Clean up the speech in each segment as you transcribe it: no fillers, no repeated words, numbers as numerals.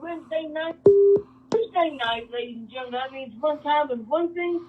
Wednesday night, Thursday night, ladies and gentlemen. That means one time and one thing.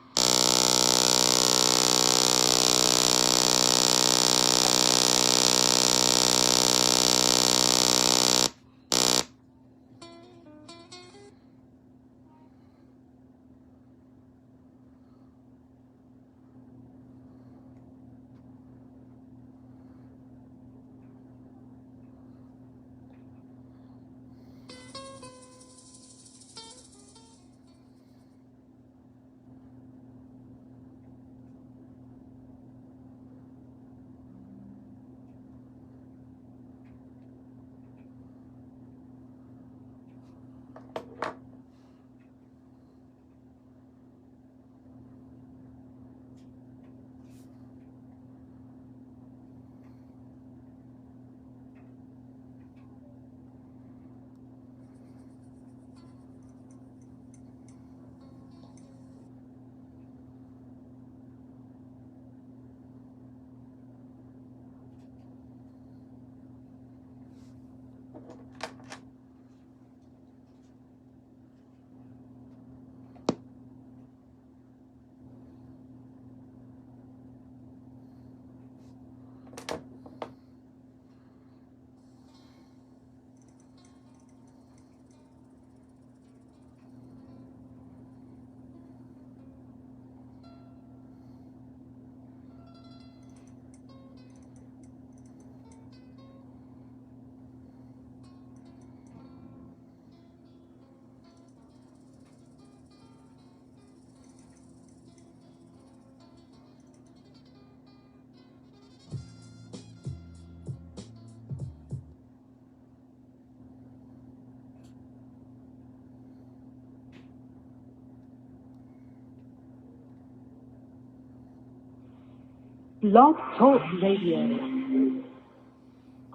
Blog Talk Radio.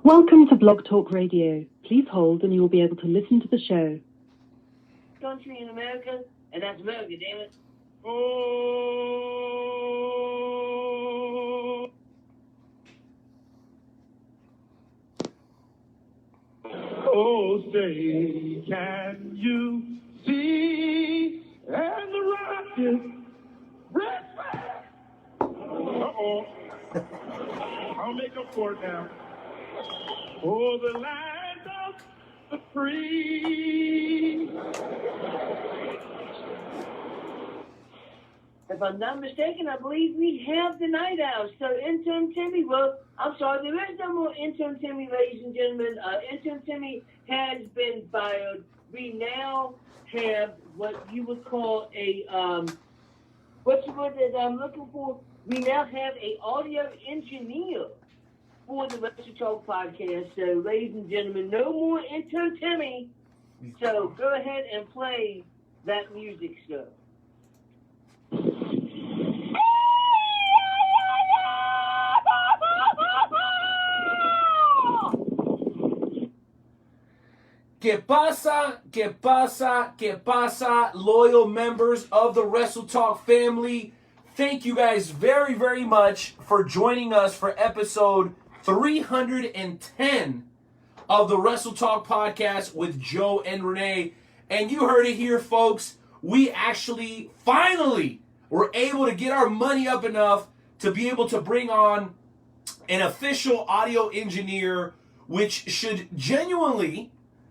Welcome to Blog Talk Radio. Please hold and you will be able to listen to the show. Country in America, and that's America, damn it. Oh, say, can you see? And the rocket, red flag. Uh-oh. I'll make up for it now. Oh, the land of the free. If I'm not mistaken, I believe we have the night out. So, Intern Timmy, well, I'm sorry, there is no more Intern Timmy, ladies and gentlemen. Intern Timmy has been fired. We now have what you would call a, what's the word that I'm looking for? We now have a audio engineer for the Wrestle Talk podcast. So, ladies and gentlemen, no more Intern Timmy. So, go ahead and play that music, sir. ¿Qué pasa? ¿Qué pasa? ¿Qué pasa? Loyal members of the Wrestle Talk family, thank you guys very, very much for joining us for episode 310 of the Wrestle Talk podcast with Joe and Renee. And you heard it here, folks. We actually finally were able to get our money up enough to be able to bring on an official audio engineer, which should genuinely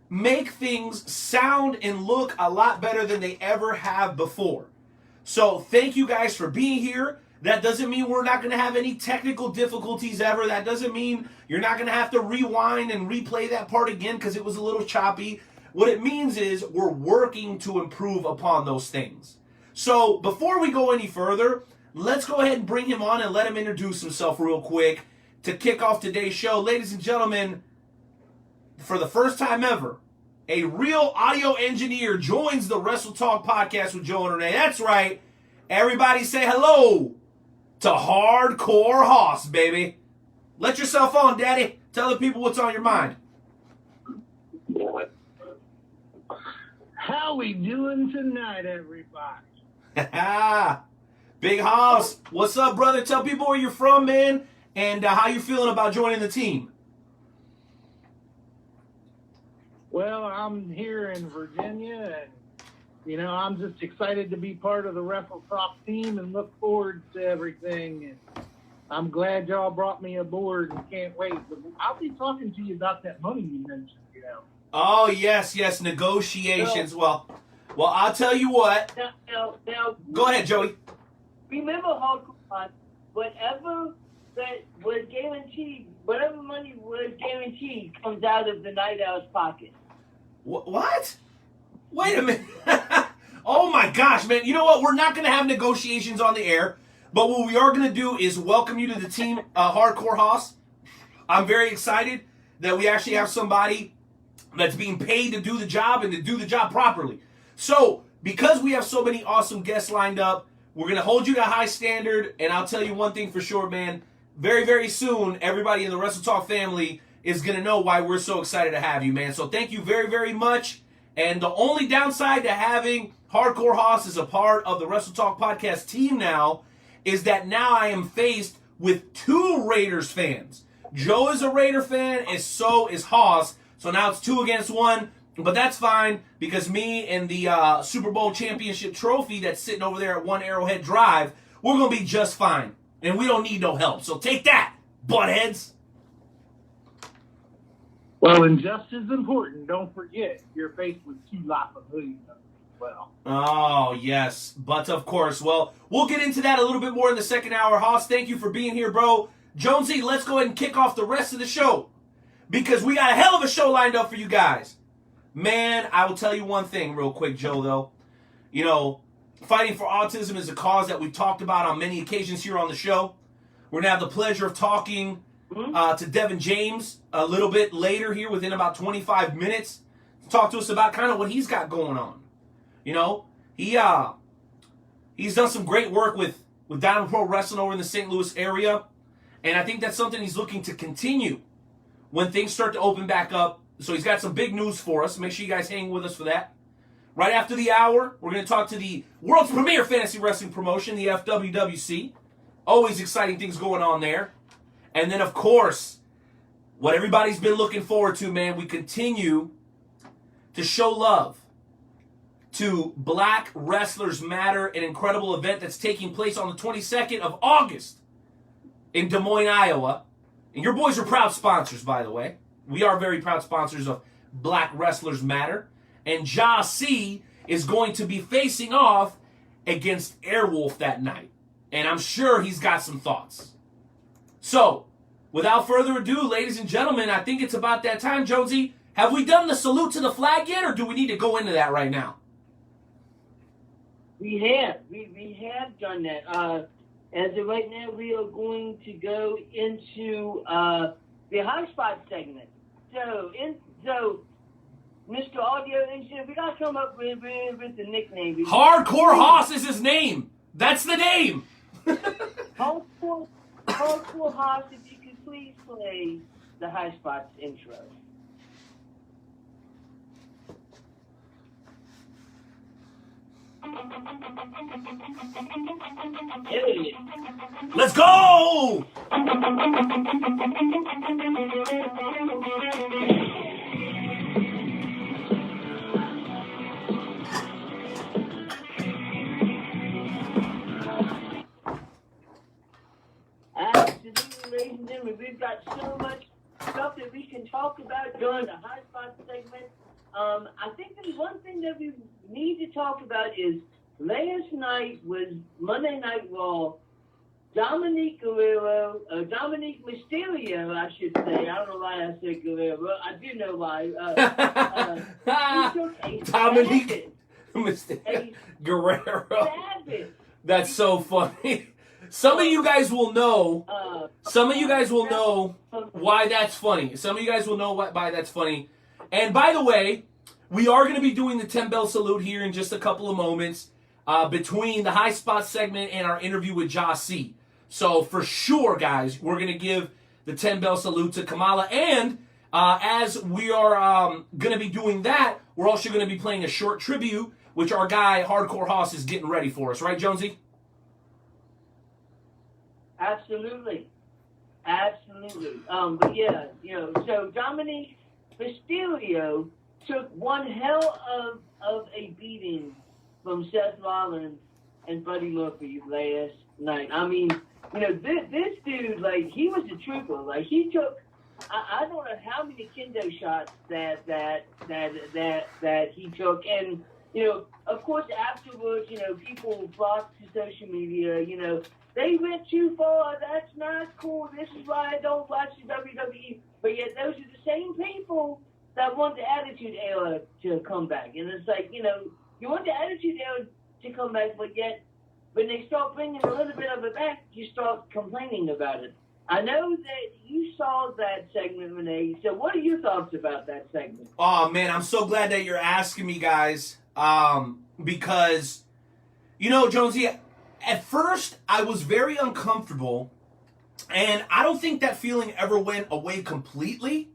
make things sound and look a lot better than they ever have before. So thank you guys for being here. That doesn't mean we're not going to have any technical difficulties ever. That doesn't mean you're not going to have to rewind and replay that part again because it was a little choppy. What it means is we're working to improve upon those things. So before we go any further, let's go ahead and bring him on and let him introduce himself real quick to kick off today's show. Ladies and gentlemen, for the first time ever, a real audio engineer joins the Wrestle Talk podcast with Joe and Renee. That's right. Everybody say hello to Hardcore Hoss, baby. Let yourself on, Daddy. Tell the people what's on your mind. How we doing tonight, everybody? Big Hoss, what's up, brother? Tell people where you're from, man, and how you feeling about joining the team. Well, I'm here in Virginia, and, I'm just excited to be part of the Wrestle Talk team and look forward to everything. And I'm glad y'all brought me aboard and can't wait. But I'll be talking to you about that money you mentioned, Oh, yes, negotiations. Well, I'll tell you what. Now, go ahead, Joey. Remember, Hardcore, whatever that was guaranteed, whatever money was guaranteed comes out of the Night Owl's pocket. What? Wait a minute. Oh, my gosh, man. You know what? We're not going to have negotiations on the air, but what we are going to do is welcome you to the team, Hardcore Hoss. I'm very excited that we actually have somebody that's being paid to do the job and to do the job properly. So, because we have so many awesome guests lined up, we're going to hold you to a high standard, and I'll tell you one thing for sure, man. Very, very soon, everybody in the Wrestle Talk family is going to know why we're so excited to have you, man. So thank you very, very much. And the only downside to having Hardcore Hoss as a part of the Wrestle Talk podcast team now is that now I am faced with 2 Raiders fans. Joe is a Raider fan, and so is Hoss. So now it's 2 against 1, but that's fine because me and the Super Bowl championship trophy that's sitting over there at 1 Arrowhead Drive, we're going to be just fine. And we don't need no help. So take that, buttheads. Well, and just as important, don't forget, you're faced with 2 lots of millions as well. Oh, yes. But of course, well, we'll get into that a little bit more in the second hour. Hoss, thank you for being here, bro. Jonesy, let's go ahead and kick off the rest of the show, because we got a hell of a show lined up for you guys. Man, I will tell you one thing real quick, Joe, though. Fighting for autism is a cause that we've talked about on many occasions here on the show. We're going to have the pleasure of talking to Devin James a little bit later here within about 25 minutes to talk to us about kind of what he's got going on. He's done some great work with Diamond Pro Wrestling over in the St. Louis area, and I think that's something he's looking to continue when things start to open back up. So he's got some big news for us. Make sure you guys hang with us for that. Right after the hour, we're going to talk to the world's premier fantasy wrestling promotion, the FWWC. Always exciting things going on there. And then, of course, what everybody's been looking forward to, man, we continue to show love to Black Wrestlers Matter, an incredible event that's taking place on the 22nd of August in Des Moines, Iowa. And your boys are proud sponsors, by the way. We are very proud sponsors of Black Wrestlers Matter. And Jah-C is going to be facing off against Airwolf that night. And I'm sure he's got some thoughts. So, without further ado, ladies and gentlemen, I think it's about that time. Jonesy, have we done the salute to the flag yet, or do we need to go into that right now? We have. We have done that. As of right now, we are going to go into the high spot segment. So, Mr. Audio Engineer, we got to come up with the nickname. Hardcore Hoss is his name. That's the name. Hardcore Hoss, if you could please play the high spots intro. Let's go! Absolutely, ladies and gentlemen, we've got so much stuff that we can talk about during the high spot segment. I think the one thing that we need to talk about is last night was Monday Night Raw. Dominic Mysterio, I should say. I don't know why I said Guerrero. I do know why. Dominic Mysterio. Guerrero. That's so funny. Some of you guys will know. Some of you guys will know why that's funny. Some of you guys will know why that's funny. And by the way, we are going to be doing the 10 bell salute here in just a couple of moments between the high spot segment and our interview with Jah-C. So for sure, guys, we're going to give the 10 bell salute to Kamala. And as we are going to be doing that, we're also going to be playing a short tribute, which our guy Hardcore Hoss is getting ready for us. Right, Jonesy? Absolutely. But yeah, so Dominic Mysterio took one hell of a beating from Seth Rollins and Buddy Murphy last night. I mean, you know, this dude, like, he was a trooper. Like, he took, I don't know how many kendo shots that he took. And, you know, of course, afterwards, you know, people flocked to social media, you know, they went too far. That's not cool. This is why I don't watch the WWE. But yet those are the same people that want the Attitude Era to come back. And it's like, you know, you want the Attitude Era to come back, but yet when they start bringing a little bit of it back, you start complaining about it. I know that you saw that segment, Renee. So what are your thoughts about that segment? Oh, man, I'm so glad that you're asking me, guys. Because, you know, Jonesy, at first I was very uncomfortable, and I don't think that feeling ever went away completely.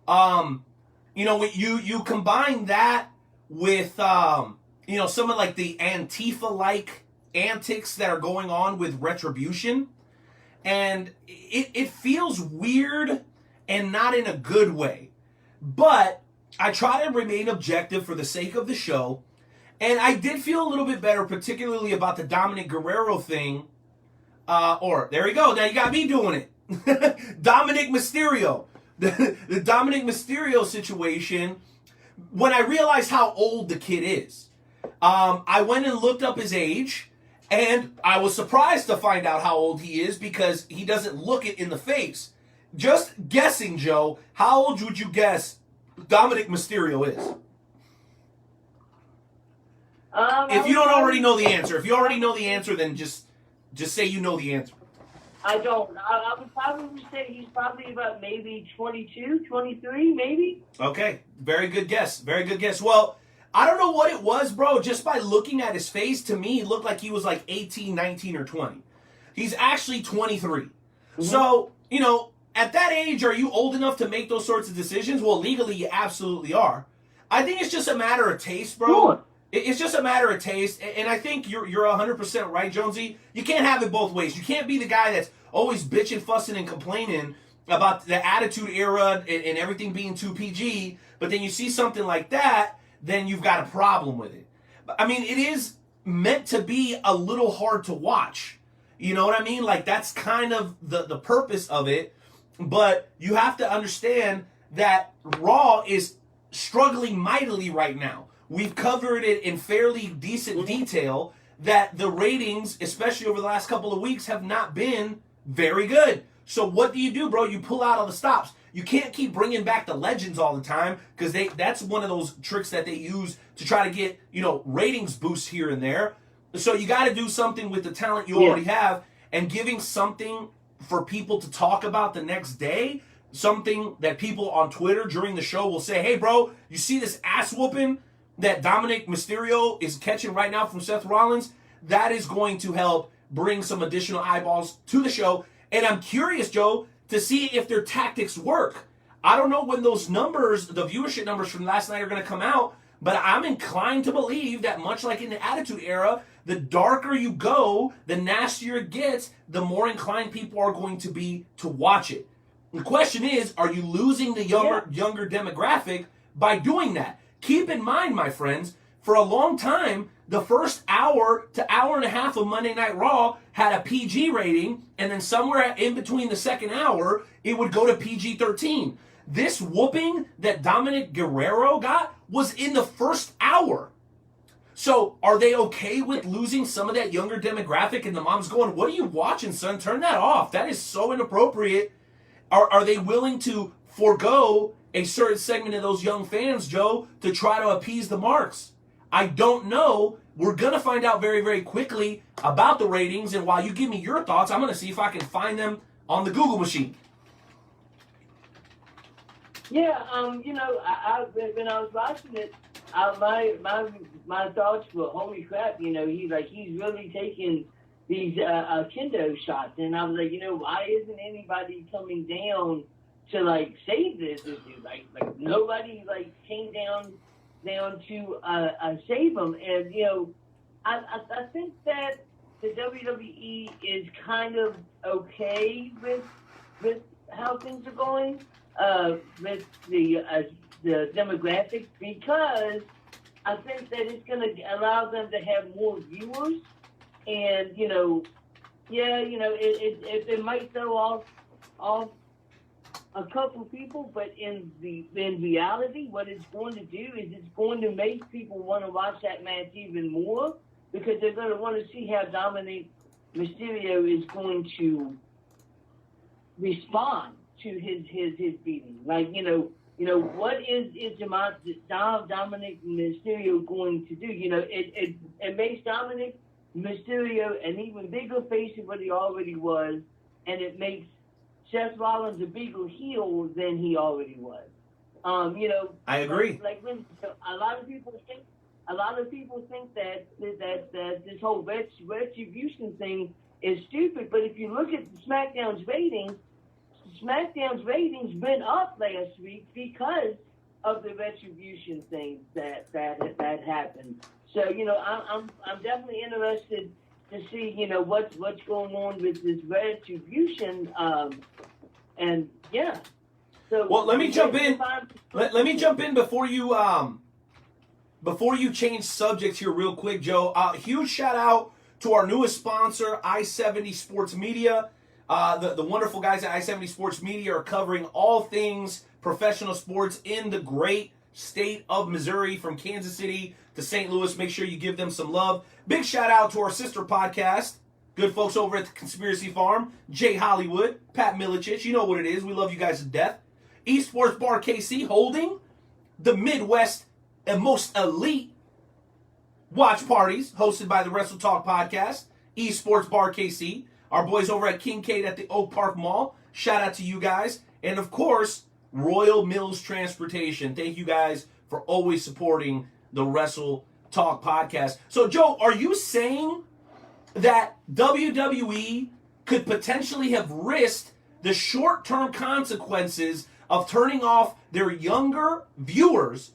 You know, you combine that with, you know, some of like the Antifa-like antics that are going on with Retribution, and it feels weird and not in a good way. But I try to remain objective for the sake of the show, and I did feel a little bit better, particularly about the Dominic Guerrero thing. Or, there you go, now you got me doing it. Dominic Mysterio. The Dominic Mysterio situation, when I realized how old the kid is, I went and looked up his age, and I was surprised to find out how old he is because he doesn't look it in the face. Just guessing, Joe, how old would you guess Dominic Mysterio is? If you don't already know the answer, then just say you know the answer. I don't. I would probably say he's probably about maybe 22, 23, maybe. Okay, very good guess. Very good guess. Well, I don't know what it was, bro. Just by looking at his face, to me, he looked like he was like 18, 19, or 20. He's actually 23. Mm-hmm. So, you know, at that age, are you old enough to make those sorts of decisions? Well, legally, you absolutely are. I think it's just a matter of taste, bro. Sure. It's just a matter of taste, and I think you're 100% right, Jonesy. You can't have it both ways. You can't be the guy that's always bitching, fussing, and complaining about the Attitude Era and everything being too PG, but then you see something like that, then you've got a problem with it. I mean, it is meant to be a little hard to watch. You know what I mean? Like, that's kind of the purpose of it, but you have to understand that Raw is struggling mightily right now. We've covered it in fairly decent detail that the ratings, especially over the last couple of weeks, have not been very good. So what do, bro? You pull out all the stops. You can't keep bringing back the legends all the time because that's one of those tricks that they use to try to get, you know, ratings boosts here and there. So you got to do something with the talent you already have, and giving something for people to talk about the next day, something that people on Twitter during the show will say, hey, bro, you see this ass whooping that Dominic Mysterio is catching right now from Seth Rollins? That is going to help bring some additional eyeballs to the show. And I'm curious, Joe, to see if their tactics work. I don't know when those numbers, the viewership numbers from last night, are going to come out, but I'm inclined to believe that much like in the Attitude Era, the darker you go, the nastier it gets, the more inclined people are going to be to watch it. The question is, are you losing the younger demographic by doing that? Keep in mind, my friends, for a long time, the first hour to hour and a half of Monday Night Raw had a PG rating, and then somewhere in between the second hour, it would go to PG-13. This whooping that Dominic Guerrero got was in the first hour. So are they okay with losing some of that younger demographic, and the mom's going, what are you watching, son? Turn that off. That is so inappropriate. Are they willing to forego a certain segment of those young fans, Joe, to try to appease the marks? I don't know. We're going to find out very, very quickly about the ratings, and while you give me your thoughts, I'm going to see if I can find them on the Google machine. Yeah, you know, when I was watching it, my thoughts were, holy crap, you know, he's really taking these kendo shots, and I was like, you know, why isn't anybody coming down to like save this dude? Like nobody like came down to save him. And you know, I think that the WWE is kind of okay with how things are going, with the the demographics, because I think that it's going to allow them to have more viewers, and it might throw off a couple people, but in reality, what it's going to do is it's going to make people want to watch that match even more, because they're going to want to see how Dominic Mysterio is going to respond to his beating. Like, what is Dominic Mysterio going to do? It makes Dominic Mysterio an even bigger face than what he already was, and it makes Seth Rollins a bigger heel than he already was. I agree. Like a lot of people think that this whole retribution thing is stupid, but if you look at SmackDown's ratings went up last week because of the retribution thing that happened. So I'm definitely interested to see what's going on with this retribution, and yeah. So well, let me jump in. Let me jump in before you change subjects here real quick, Joe. Huge shout out to our newest sponsor, I-70 Sports Media. The wonderful guys at I-70 Sports Media are covering all things professional sports in the great state of Missouri, from Kansas City to St. Louis. Make sure you give them some love. Big shout out to our sister podcast, good folks over at the Conspiracy Farm, Jay Hollywood, Pat Milicic. You know what it is. We love you guys to death. Esports Bar KC, holding the Midwest and most elite watch parties, hosted by the Wrestle Talk podcast. Esports Bar KC. Our boys over at Kincaid at the Oak Park Mall. Shout out to you guys. And of course, Royal Mills Transportation. Thank you guys for always supporting the Wrestle Talk podcast. So, Joe, are you saying that WWE could potentially have risked the short-term consequences of turning off their younger viewers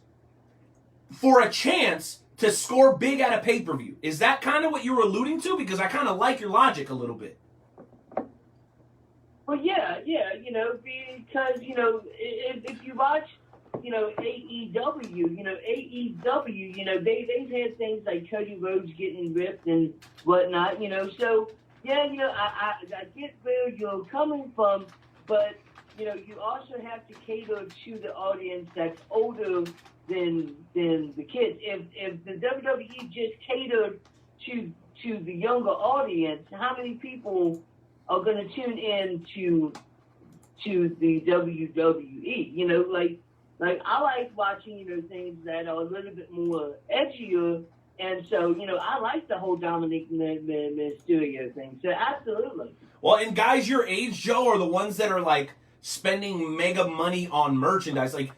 for a chance to score big at a pay-per-view? Is that kind of what you were alluding to? Because I kind of like your logic a little bit. Well, yeah, because, if you watch, AEW, they've had things like Cody Rhodes getting ripped and whatnot, so, yeah, I get where you're coming from, but, you also have to cater to the audience that's older than the kids. If the WWE just catered to the younger audience, how many people are going to tune in to the WWE? Like I like watching things that are a little bit more edgier, and so I like the whole Dominic Mysterio thing. So absolutely. Well, and guys your age, Joe, are the ones that are like spending mega money on merchandise. Like,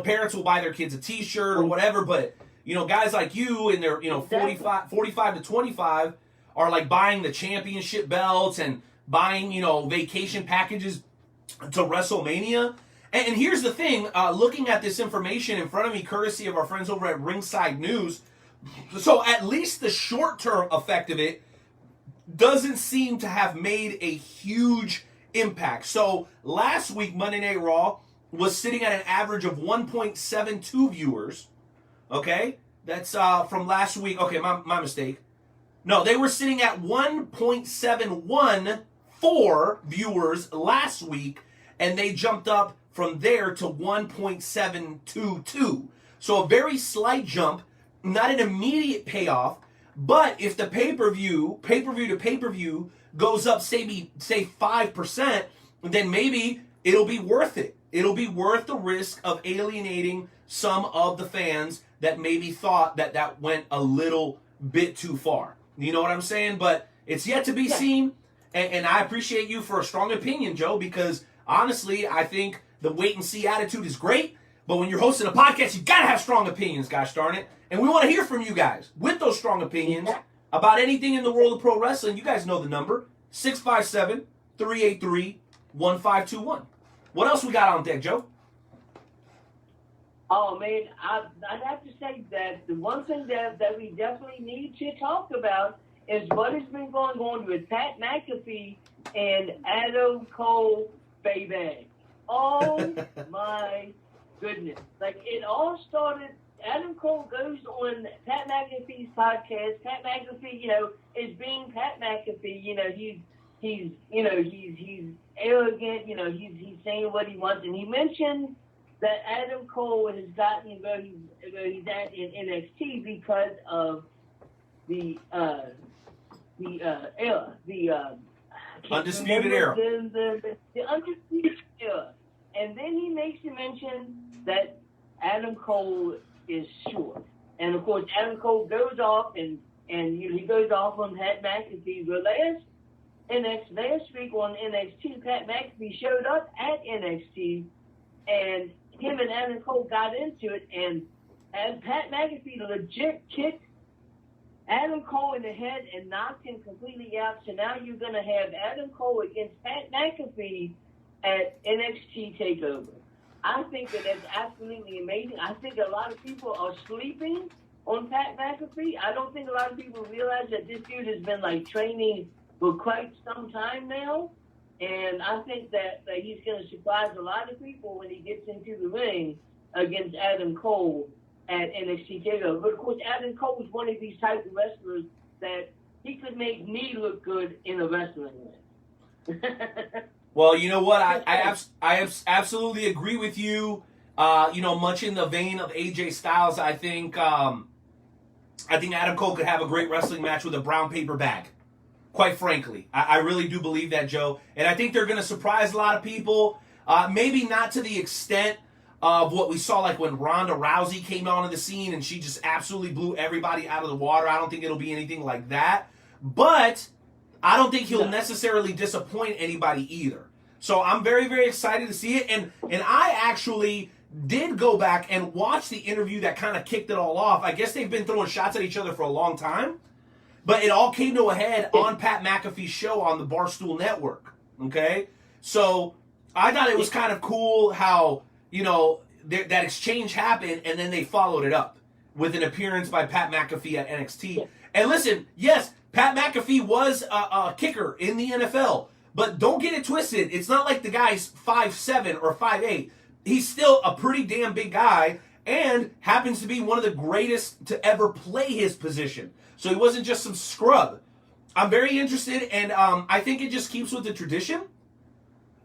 parents will buy their kids a t-shirt or whatever, but, guys like you and they're, 45 to 25 are like buying the championship belts and buying, vacation packages to WrestleMania. And here's the thing, looking at this information in front of me, courtesy of our friends over at Ringside News, so at least the short-term effect of it doesn't seem to have made a huge impact. So last week, Monday Night Raw was sitting at an average of 1.72 viewers. Okay? That's from last week. Okay, my mistake. No, they were sitting at 1.714 viewers last week, and they jumped up from there to 1.722. So a very slight jump, not an immediate payoff, but if the pay-per-view to pay-per-view goes up, say 5%, then maybe it'll be worth it. It'll be worth the risk of alienating some of the fans that maybe thought that went a little bit too far. You know what I'm saying? But it's yet to be seen, and I appreciate you for a strong opinion, Joe, because honestly, I think the wait-and-see attitude is great, but when you're hosting a podcast, you gotta have strong opinions, gosh darn it. And we want to hear from you guys with those strong opinions about anything in the world of pro wrestling. You guys know the number, 657-383-1521. What else we got on deck, Joe? Oh, man, I'd have to say that the one thing that we definitely need to talk about is what has been going on with Pat McAfee and Adam Cole, baby. Oh, my goodness. Like, it all started, Adam Cole goes on Pat McAfee's podcast. Pat McAfee, is being Pat McAfee. He's arrogant. He's saying what he wants. And he mentioned that Adam Cole has gotten where he's at in NXT because of the era, Undisputed Era. The Undisputed Era. And then he makes a mention that Adam Cole is short. And of course, Adam Cole goes off and he goes off on Pat McAfee. But last week on NXT, Pat McAfee showed up at NXT, and him and Adam Cole got into it, and Pat McAfee legit kicked Adam Cole in the head and knocked him completely out. So now you're going to have Adam Cole against Pat McAfee at NXT TakeOver. I think that that's absolutely amazing. I think a lot of people are sleeping on Pat McAfee. I don't think a lot of people realize that this dude has been training for quite some time now. And I think that he's going to surprise a lot of people when he gets into the ring against Adam Cole at NXT TakeOver. But of course, Adam Cole is one of these type of wrestlers that he could make me look good in a wrestling ring. Well, you know what? I absolutely agree with you. Much in the vein of AJ Styles, I think Adam Cole could have a great wrestling match with a brown paper bag. Quite frankly, I really do believe that, Joe. And I think they're going to surprise a lot of people. Maybe not to the extent of what we saw like when Ronda Rousey came onto the scene and she just absolutely blew everybody out of the water. I don't think it'll be anything like that. But I don't think he'll necessarily disappoint anybody either. So I'm very, very excited to see it. And I actually did go back and watch the interview that kind of kicked it all off. I guess they've been throwing shots at each other for a long time. But it all came to a head on Pat McAfee's show on the Barstool Network. Okay? So I thought it was kind of cool how, that exchange happened and then they followed it up with an appearance by Pat McAfee at NXT. Yeah. And listen, yes, Pat McAfee was a kicker in the NFL. But don't get it twisted. It's not like the guy's 5'7" or 5'8". He's still a pretty damn big guy and happens to be one of the greatest to ever play his position. So he wasn't just some scrub. I'm very interested, and I think it just keeps with the tradition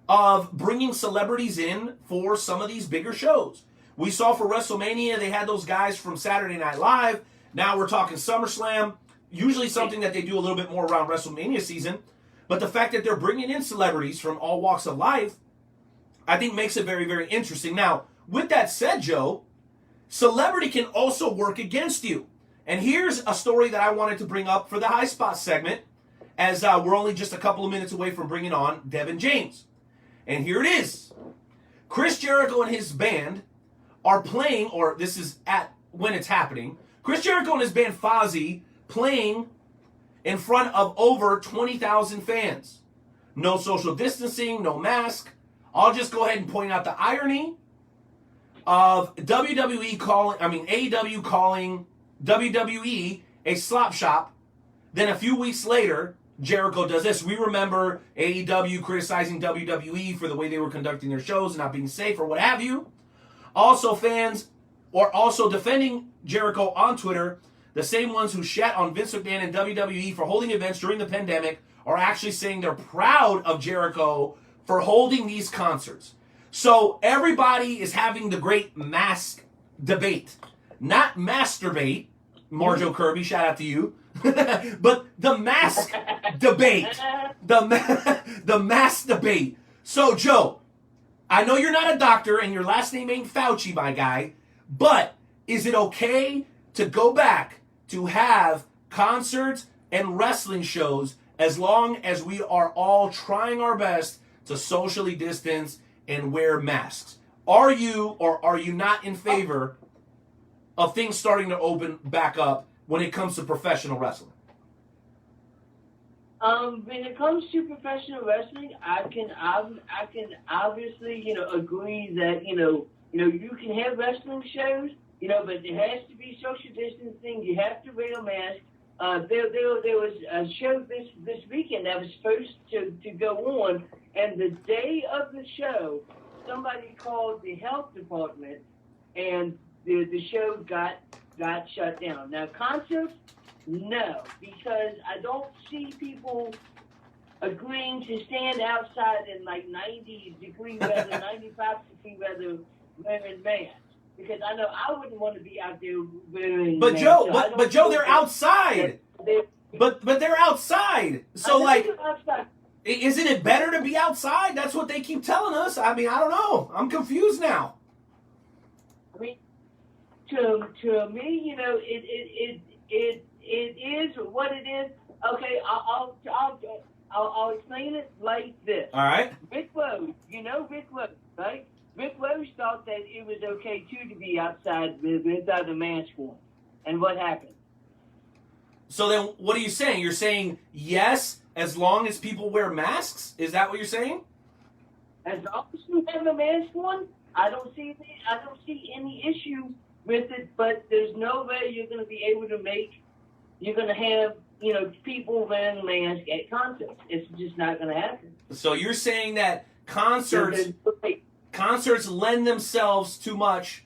of bringing celebrities in for some of these bigger shows. We saw for WrestleMania, they had those guys from Saturday Night Live. Now we're talking SummerSlam. Usually something that they do a little bit more around WrestleMania season. But the fact that they're bringing in celebrities from all walks of life, I think makes it very, very interesting. Now, with that said, Joe, celebrity can also work against you. And here's a story that I wanted to bring up for the High Spot segment, as we're only just a couple of minutes away from bringing on Devin James. And here it is. Chris Jericho and his band are playing, or this is at when it's happening, Chris Jericho and his band Fozzy playing in front of over 20,000 fans. No social distancing, no mask. I'll just go ahead and point out the irony of AEW calling WWE a slop shop. Then a few weeks later, Jericho does this. We remember AEW criticizing WWE for the way they were conducting their shows and not being safe or what have you. Also fans, or also defending Jericho on Twitter, the same ones who shat on Vince McMahon and WWE for holding events during the pandemic are actually saying they're proud of Jericho for holding these concerts. So everybody is having the great mask debate. Not masturbate, Marjo Kirby, shout out to you. But the mask debate. The mask debate. So, Joe, I know you're not a doctor and your last name ain't Fauci, my guy, but is it okay to go back to have concerts and wrestling shows as long as we are all trying our best to socially distance and wear masks? Are you or are you not in favor of things starting to open back up when it comes to professional wrestling? When it comes to professional wrestling, I can obviously, agree that, you can have wrestling shows, but there has to be social distancing. You have to wear a mask. There was a show this weekend that was supposed to go on, and the day of the show, somebody called the health department, and the show got shut down. Now, concerts, no, because I don't see people agreeing to stand outside in like 90-degree weather, 95-degree weather, wearing masks. Because I know I wouldn't want to be out there wearing But masks. Joe, So but Joe, they're outside. But they're outside. So like, outside. isn't it better to be outside? That's what they keep telling us. I mean, I don't know. I'm confused now. I mean, to me, you know, it is what it is. Okay, I'll explain it like this. All right. Rick Rose, you know Rick Rose, right? Rick Rose thought that it was okay too to be outside without a mask on. And what happened? So then, what are you saying? You're saying yes, as long as people wear masks? Is that what you're saying? As long as you have a mask on, I don't see any issue with it. But there's no way you're going to be able to you're going to have, you know, people wearing masks at concerts. It's just not going to happen. So you're saying that concerts lend themselves too much.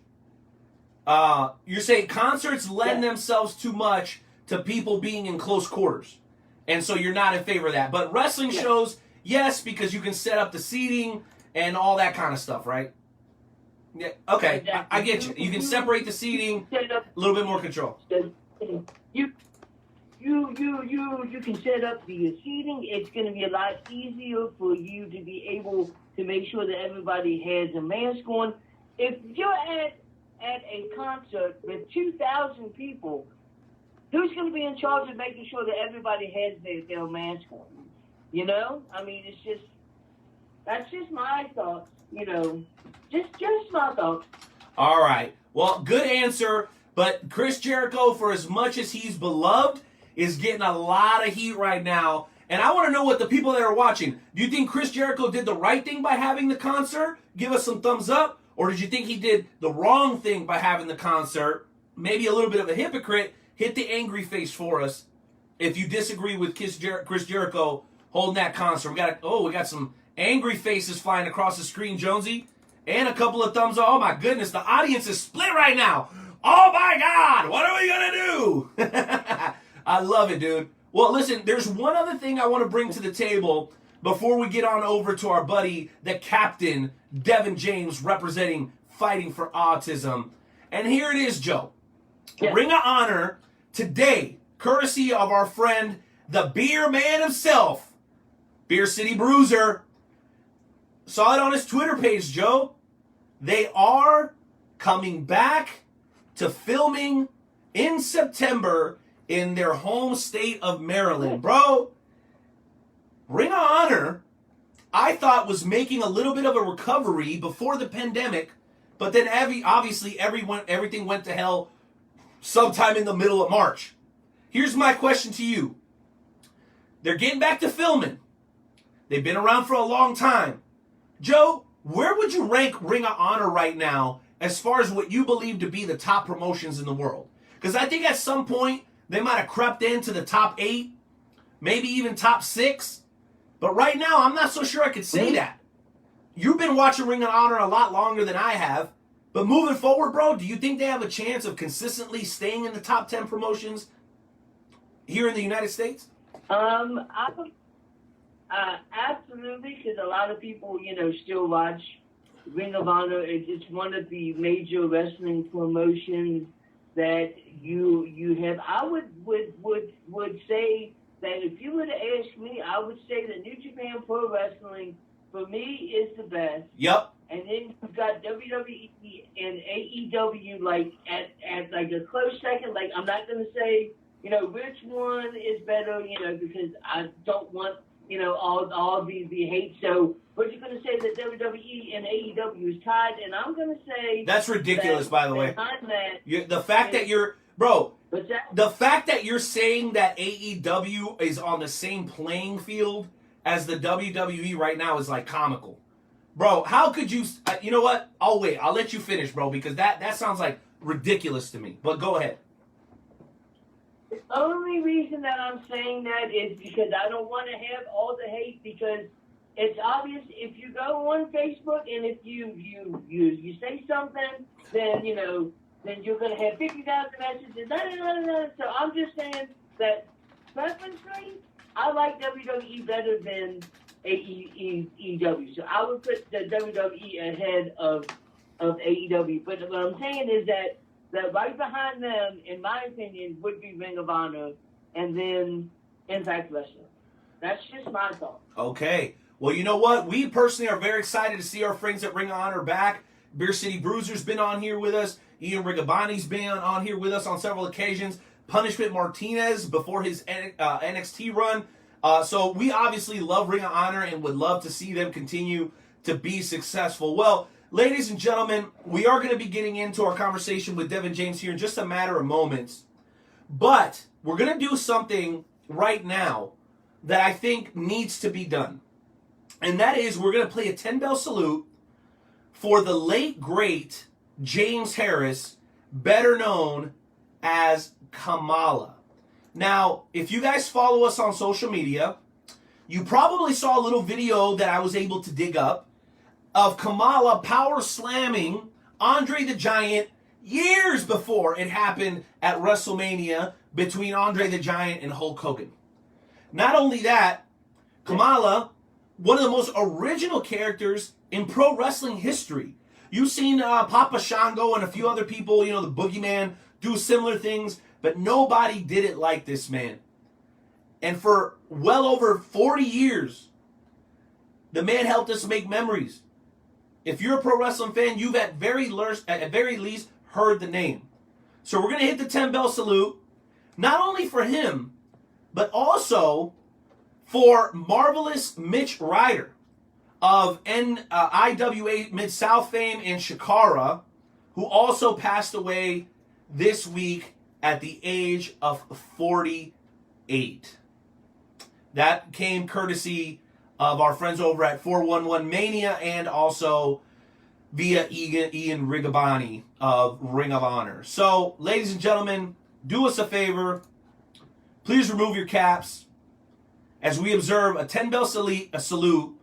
You're saying concerts lend themselves too much to people being in close quarters, and so you're not in favor of that. But wrestling shows, yes, because you can set up the seating and all that kind of stuff, right? Yeah. Okay, exactly. I get you. You can separate the seating, a little bit more control. You can set up the seating. It's going to be a lot easier for you to be able to make sure that everybody has a mask on. If you're at a concert with 2,000 people, who's going to be in charge of making sure that everybody has their mask on? You know? I mean, that's just my thoughts, you know. Just my thoughts. All right. Well, good answer. But Chris Jericho, for as much as he's beloved, is getting a lot of heat right now. And I want to know what the people that are watching, do you think Chris Jericho did the right thing by having the concert? Give us some thumbs up. Or did you think he did the wrong thing by having the concert? Maybe a little bit of a hypocrite. Hit the angry face for us if you disagree with Chris Jericho holding that concert. We got some angry faces flying across the screen, Jonesy, and a couple of thumbs up. Oh my goodness, the audience is split right now. Oh my God, what are we gonna do? I love it, dude. Well, listen, there's one other thing I want to bring to the table before we get on over to our buddy, the captain, Devin James, representing Fighting for Autism. And here it is, Joe. Yeah. Ring of Honor today, courtesy of our friend, the beer man himself, Beer City Bruiser. Saw it on his Twitter page, Joe. They are coming back to filming in September in their home state of Maryland. Bro, Ring of Honor, I thought was making a little bit of a recovery before the pandemic, but then obviously everything went to hell sometime in the middle of March. Here's my question to you. They're getting back to filming. They've been around for a long time. Joe, where would you rank Ring of Honor right now as far as what you believe to be the top promotions in the world? Because I think at some point they might have crept into the top 8, maybe even top 6. But right now, I'm not so sure I could say that. You've been watching Ring of Honor a lot longer than I have. But moving forward, bro, do you think they have a chance of consistently staying in the top 10 promotions here in the United States? Absolutely, because a lot of people, you know, still watch Ring of Honor. It's one of the major wrestling promotions that you have. I would say that if you were to ask me, I would say that New Japan Pro Wrestling, for me, is the best. Yep. And then you've got WWE and AEW like at like a close second. Like, I'm not going to say, you know, which one is better, you know, because I don't want, you know, all the hate. So we're just going to say that WWE and AEW is tied, and I'm going to say that's ridiculous, by the way. The fact that you're, bro, the fact that you're saying that AEW is on the same playing field as the WWE right now is like comical. Bro, how could you, you know what? I'll wait. I'll let you finish, bro, because that sounds like ridiculous to me. But go ahead. The only reason that I'm saying that is because I don't want to have all the hate, because it's obvious if you go on Facebook and if you say something, then then you're gonna have 50,000 messages. So I'm just saying that preferentially, I like WWE better than AEW. So I would put the WWE ahead of AEW. But what I'm saying is that right behind them, in my opinion, would be Ring of Honor and then Impact Wrestling. That's just my thought. Okay. Well, you know what? We personally are very excited to see our friends at Ring of Honor back. Beer City Bruiser's been on here with us. Ian Rigabani's been on here with us on several occasions. Punishment Martinez before his NXT run. So we obviously love Ring of Honor and would love to see them continue to be successful. Well, ladies and gentlemen, we are going to be getting into our conversation with Devin James here in just a matter of moments. But we're going to do something right now that I think needs to be done. And that is we're going to play a 10-bell salute for the late, great James Harris, better known as Kamala. Now, if you guys follow us on social media, you probably saw a little video that I was able to dig up of Kamala power slamming Andre the Giant years before it happened at WrestleMania between Andre the Giant and Hulk Hogan. Not only that, Kamala, one of the most original characters in pro wrestling history. You've seen Papa Shango and a few other people, the Boogeyman, do similar things, but nobody did it like this man. And for well over 40 years, the man helped us make memories. If you're a pro wrestling fan, you've at very least heard the name. So we're going to hit the 10-bell salute, not only for him, but also for Marvelous Mitch Ryder of IWA Mid-South fame and Shakara, who also passed away this week at the age of 48. That came courtesy of our friends over at 411 Mania and also via Ian Rigabani of Ring of Honor. So, ladies and gentlemen, do us a favor. Please remove your caps as we observe a 10-bell salute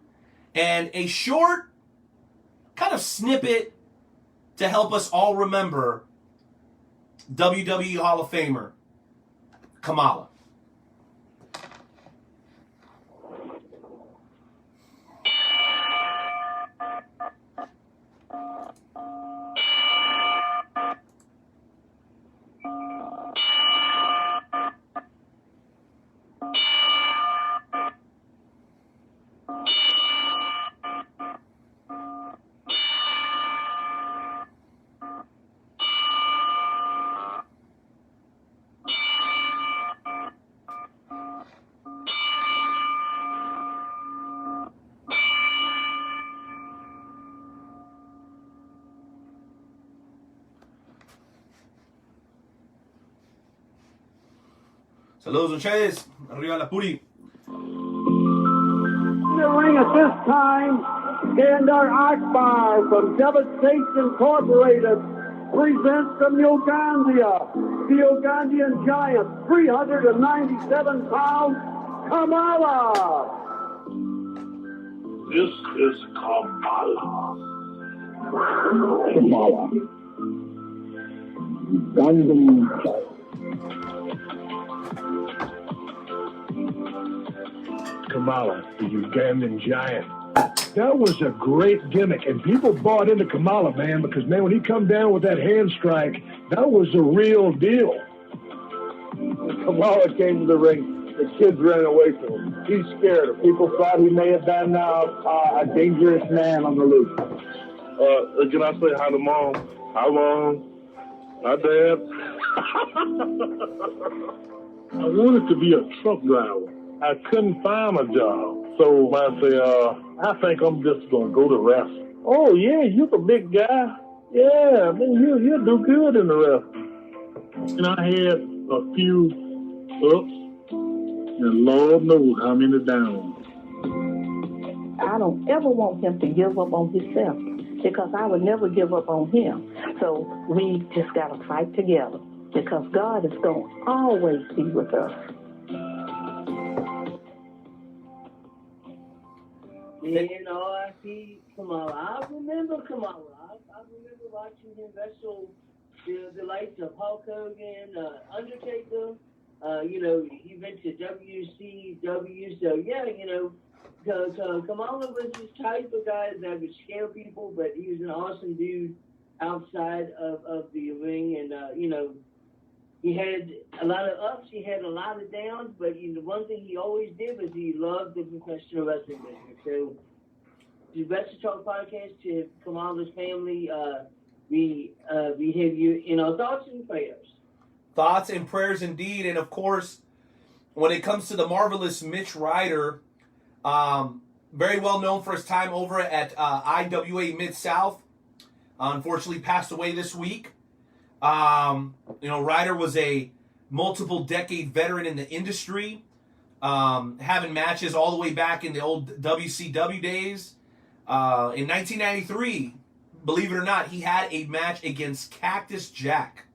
and a short kind of snippet to help us all remember WWE Hall of Famer Kamala. Saludos, ustedes. Arriba la Puri. In the ring at this time, Skandar Akbar from Devastation Incorporated presents from Uganda, the Ugandan giant, 397 pounds, Kamala. This is Kamala. Ugandan giant. Kamala, the Ugandan giant. That was a great gimmick, and people bought into Kamala, man, because, man, when he come down with that hand strike, that was the real deal. When Kamala came to the ring, the kids ran away from him. He's scared. People thought he may have been a dangerous man on the loose. Can I say hi to Mom? Hi, Mom. Hi, Dad. I wanted to be a truck driver. I couldn't find a job. So I say, I think I'm just going to go to wrestling. Oh, yeah, you're the big guy. Yeah, man, you'll do good in the wrestling. And I had a few ups, and Lord knows how many downs. I don't ever want him to give up on himself because I would never give up on him. So we just got to fight together because God is going to always be with us. And R.I.P. Kamala. I remember Kamala. I remember watching him wrestle the likes of Hulk Hogan, Undertaker. He went to WCW. So, yeah, Kamala was this type of guy that would scare people, but he was an awesome dude outside of the ring. And, he had a lot of ups, he had a lot of downs, but the one thing he always did was he loved the professional wrestling business. So, the Wrestle Talk podcast to Kamala's family, we have you in our thoughts and prayers. Thoughts and prayers indeed. And of course, when it comes to the marvelous Mitch Ryder, very well known for his time over at IWA Mid-South, unfortunately passed away this week. Ryder was a multiple decade veteran in the industry, having matches all the way back in the old WCW days. In 1993, believe it or not, he had a match against Cactus Jack.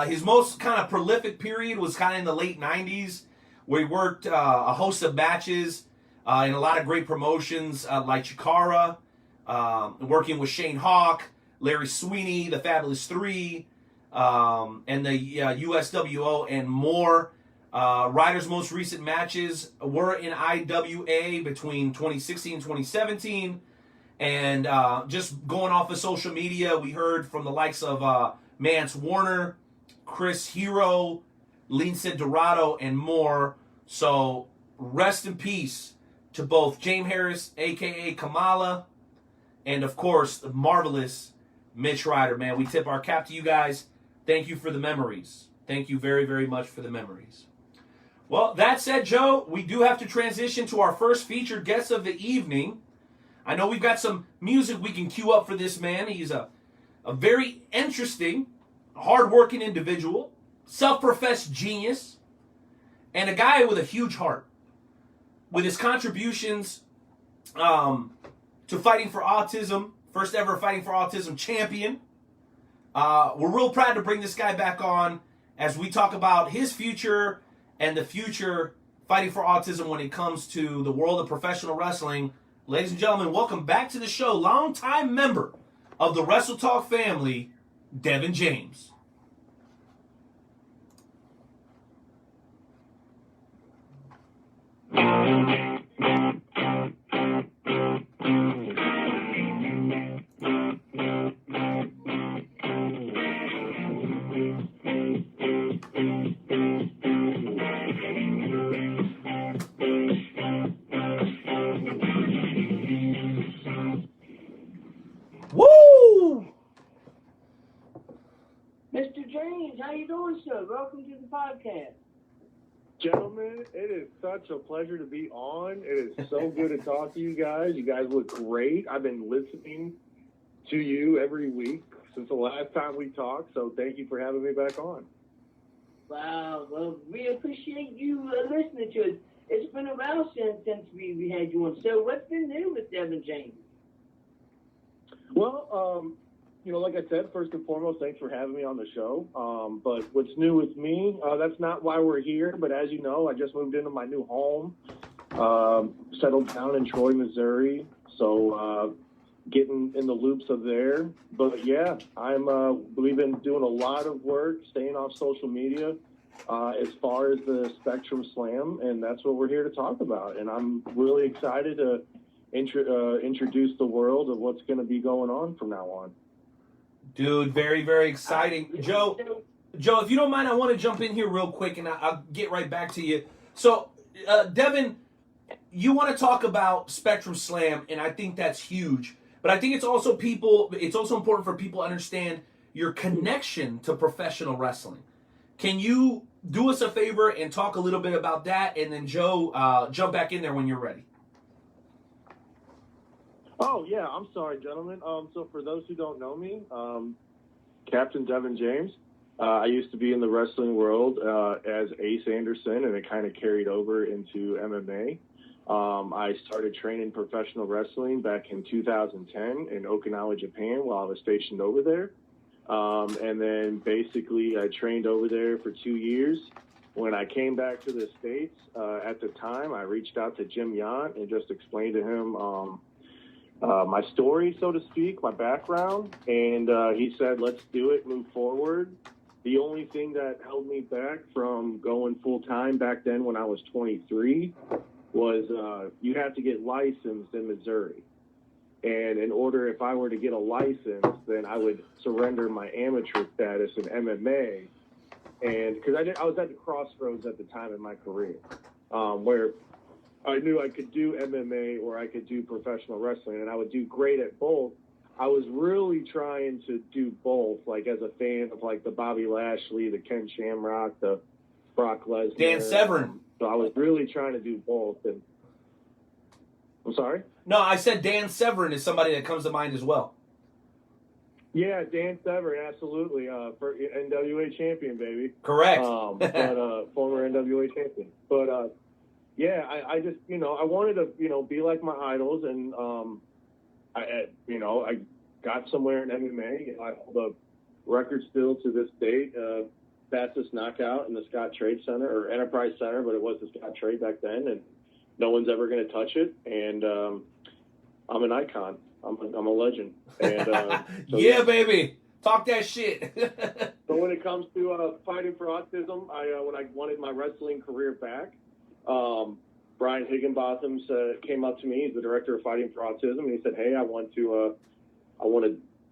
His most kind of prolific period was kind of in the late 90s, where he worked a host of matches in a lot of great promotions like Chikara, working with Shane Hawk, Larry Sweeney, the Fabulous Three, and the USWO, and more. Ryder's most recent matches were in IWA between 2016 and 2017. And just going off of social media, we heard from the likes of Mance Warner, Chris Hero, Lince Dorado, and more. So rest in peace to both James Harris, a.k.a. Kamala, and, of course, the marvelous Mitch Ryder. Man, we tip our cap to you guys. Thank you for the memories. Thank you very, very much for the memories. Well, that said, Joe, we do have to transition to our first featured guest of the evening. I know we've got some music we can cue up for this man. He's a very interesting, hard-working individual, self-professed genius, and a guy with a huge heart. With his contributions to fighting for autism, first ever Fighting for Autism champion, we're real proud to bring this guy back on as we talk about his future and the future fighting for autism when it comes to the world of professional wrestling. Ladies and gentlemen, welcome back to the show, longtime member of the Wrestle Talk family, Devin James. Woo! Mr. James, how you doing, sir? Welcome to the podcast. Gentlemen, it is such a pleasure to be on. It is so good to talk to you guys. You guys look great. I've been listening to you every week since the last time we talked, so thank you for having me back on. Wow, well, we appreciate you listening to us. It's been a while since we had you on. So what's been new with Devin James? Well, like I said, first and foremost, thanks for having me on the show. But what's new with me, that's not why we're here. But as you know, I just moved into my new home, settled down in Troy, Missouri. So getting in the loops of there. But yeah, we've been doing a lot of work, staying off social media as far as the Spectrum Slam. And that's what we're here to talk about. And I'm really excited to introduce the world of what's going to be going on from now on. Dude, very, very exciting. Joe, if you don't mind, I want to jump in here real quick, and I'll get right back to you. So, Devin, you want to talk about Spectrum Slam, and I think that's huge. But I think it's also important for people to understand your connection to professional wrestling. Can you do us a favor and talk a little bit about that, and then Joe, jump back in there when you're ready. Oh, yeah. I'm sorry, gentlemen. So for those who don't know me, Captain Devin James, I used to be in the wrestling world as Ace Anderson, and it kind of carried over into MMA. I started training professional wrestling back in 2010 in Okinawa, Japan, while I was stationed over there. And then basically I trained over there for 2 years. when I came back to the States, at the time, I reached out to Jim Yant and just explained to him my story, so to speak, my background. And he said, let's do it, move forward. The only thing that held me back from going full-time back then when I was 23 was you have to get licensed in Missouri. And in order, if I were to get a license, then I would surrender my amateur status in MMA. And because I was at the crossroads at the time in my career, where I knew I could do MMA or I could do professional wrestling, and I would do great at both. I was really trying to do both, like as a fan of like the Bobby Lashley, the Ken Shamrock, the Brock Lesnar. Dan Severn. So I was really trying to do both. And I'm sorry? No, I said Dan Severn is somebody that comes to mind as well. Yeah, Dan Severn, absolutely. For NWA champion, baby. Correct. But former NWA champion. But yeah, I just, I wanted to, be like my idols, and I got somewhere in MMA. I hold a record still to this date, fastest knockout in the Scott Trade Center, or Enterprise Center, but it was the Scott Trade back then, and no one's ever going to touch it. And I'm an icon. I'm a legend. And so, yeah, baby. Talk that shit. So when it comes to fighting for autism, when I wanted my wrestling career back, Brian Higginbotham came up to me. He's the director of Fighting for Autism, and he said, "Hey, I want to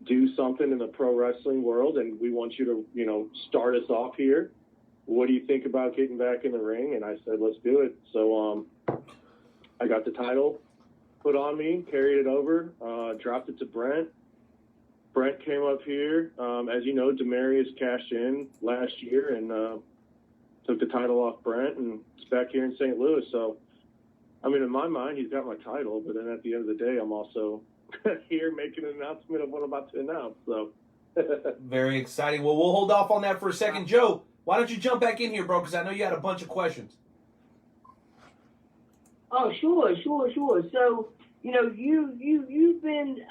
do something in the pro wrestling world, and we want you to, start us off here. What do you think about getting back in the ring?" And I said, "Let's do it." So I got the title put on me, carried it over, dropped it to Brent. Brent came up here. As you know, Demarius cashed in last year and took the title off Brent, and it's back here in St. Louis. So, I mean, in my mind, he's got my title, but then at the end of the day, I'm also here making an announcement of what I'm about to announce. So, very exciting. Well, we'll hold off on that for a second. Joe, why don't you jump back in here, bro? Because I know you had a bunch of questions. Oh, sure. So, you've been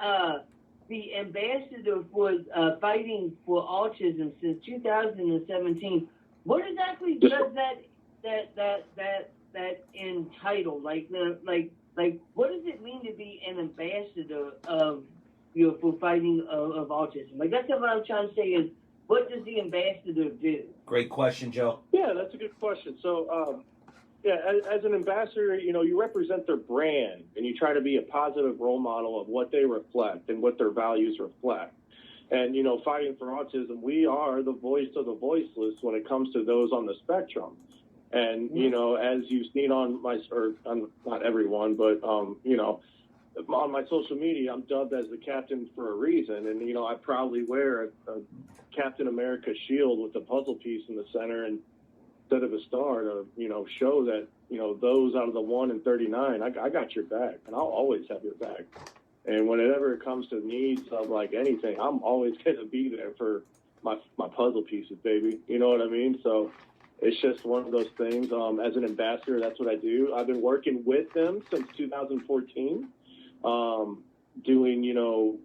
the ambassador for fighting for autism since 2017. What exactly does that entitle? Like, what does it mean to be an ambassador of for fighting of autism? Like, that's what I'm trying to say is, what does the ambassador do? Great question, Joe. Yeah, that's a good question. So, as an ambassador, you represent their brand, and you try to be a positive role model of what they reflect and what their values reflect. And, Fighting for Autism, we are the voice of the voiceless when it comes to those on the spectrum. And, as you've seen on not everyone, but, on my social media, I'm dubbed as the captain for a reason. And, I proudly wear a Captain America shield with a puzzle piece in the center and instead of a star to, show that, those out of the 1 in 39, I got your back, and I'll always have your back. And whenever it comes to needs of like anything, I'm always going to be there for my puzzle pieces, baby. You know what I mean? So it's just one of those things. As an ambassador, that's what I do. I've been working with them since 2014, doing,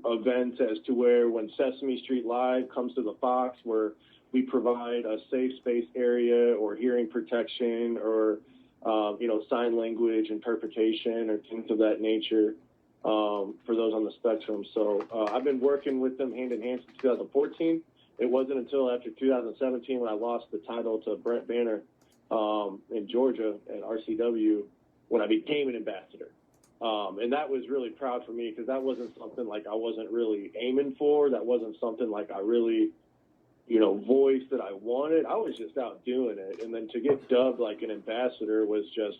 events as to where when Sesame Street Live comes to the Fox, where we provide a safe space area or hearing protection or, sign language interpretation or things of that nature for those on the spectrum. So I've been working with them hand in hand since 2014. It wasn't until after 2017 when I lost the title to Brent Banner in Georgia at RCW when I became an ambassador. And that was really proud for me because that wasn't something like I wasn't really aiming for. That wasn't something like I really voice that I wanted. I was just out doing it. And then to get dubbed like an ambassador was just,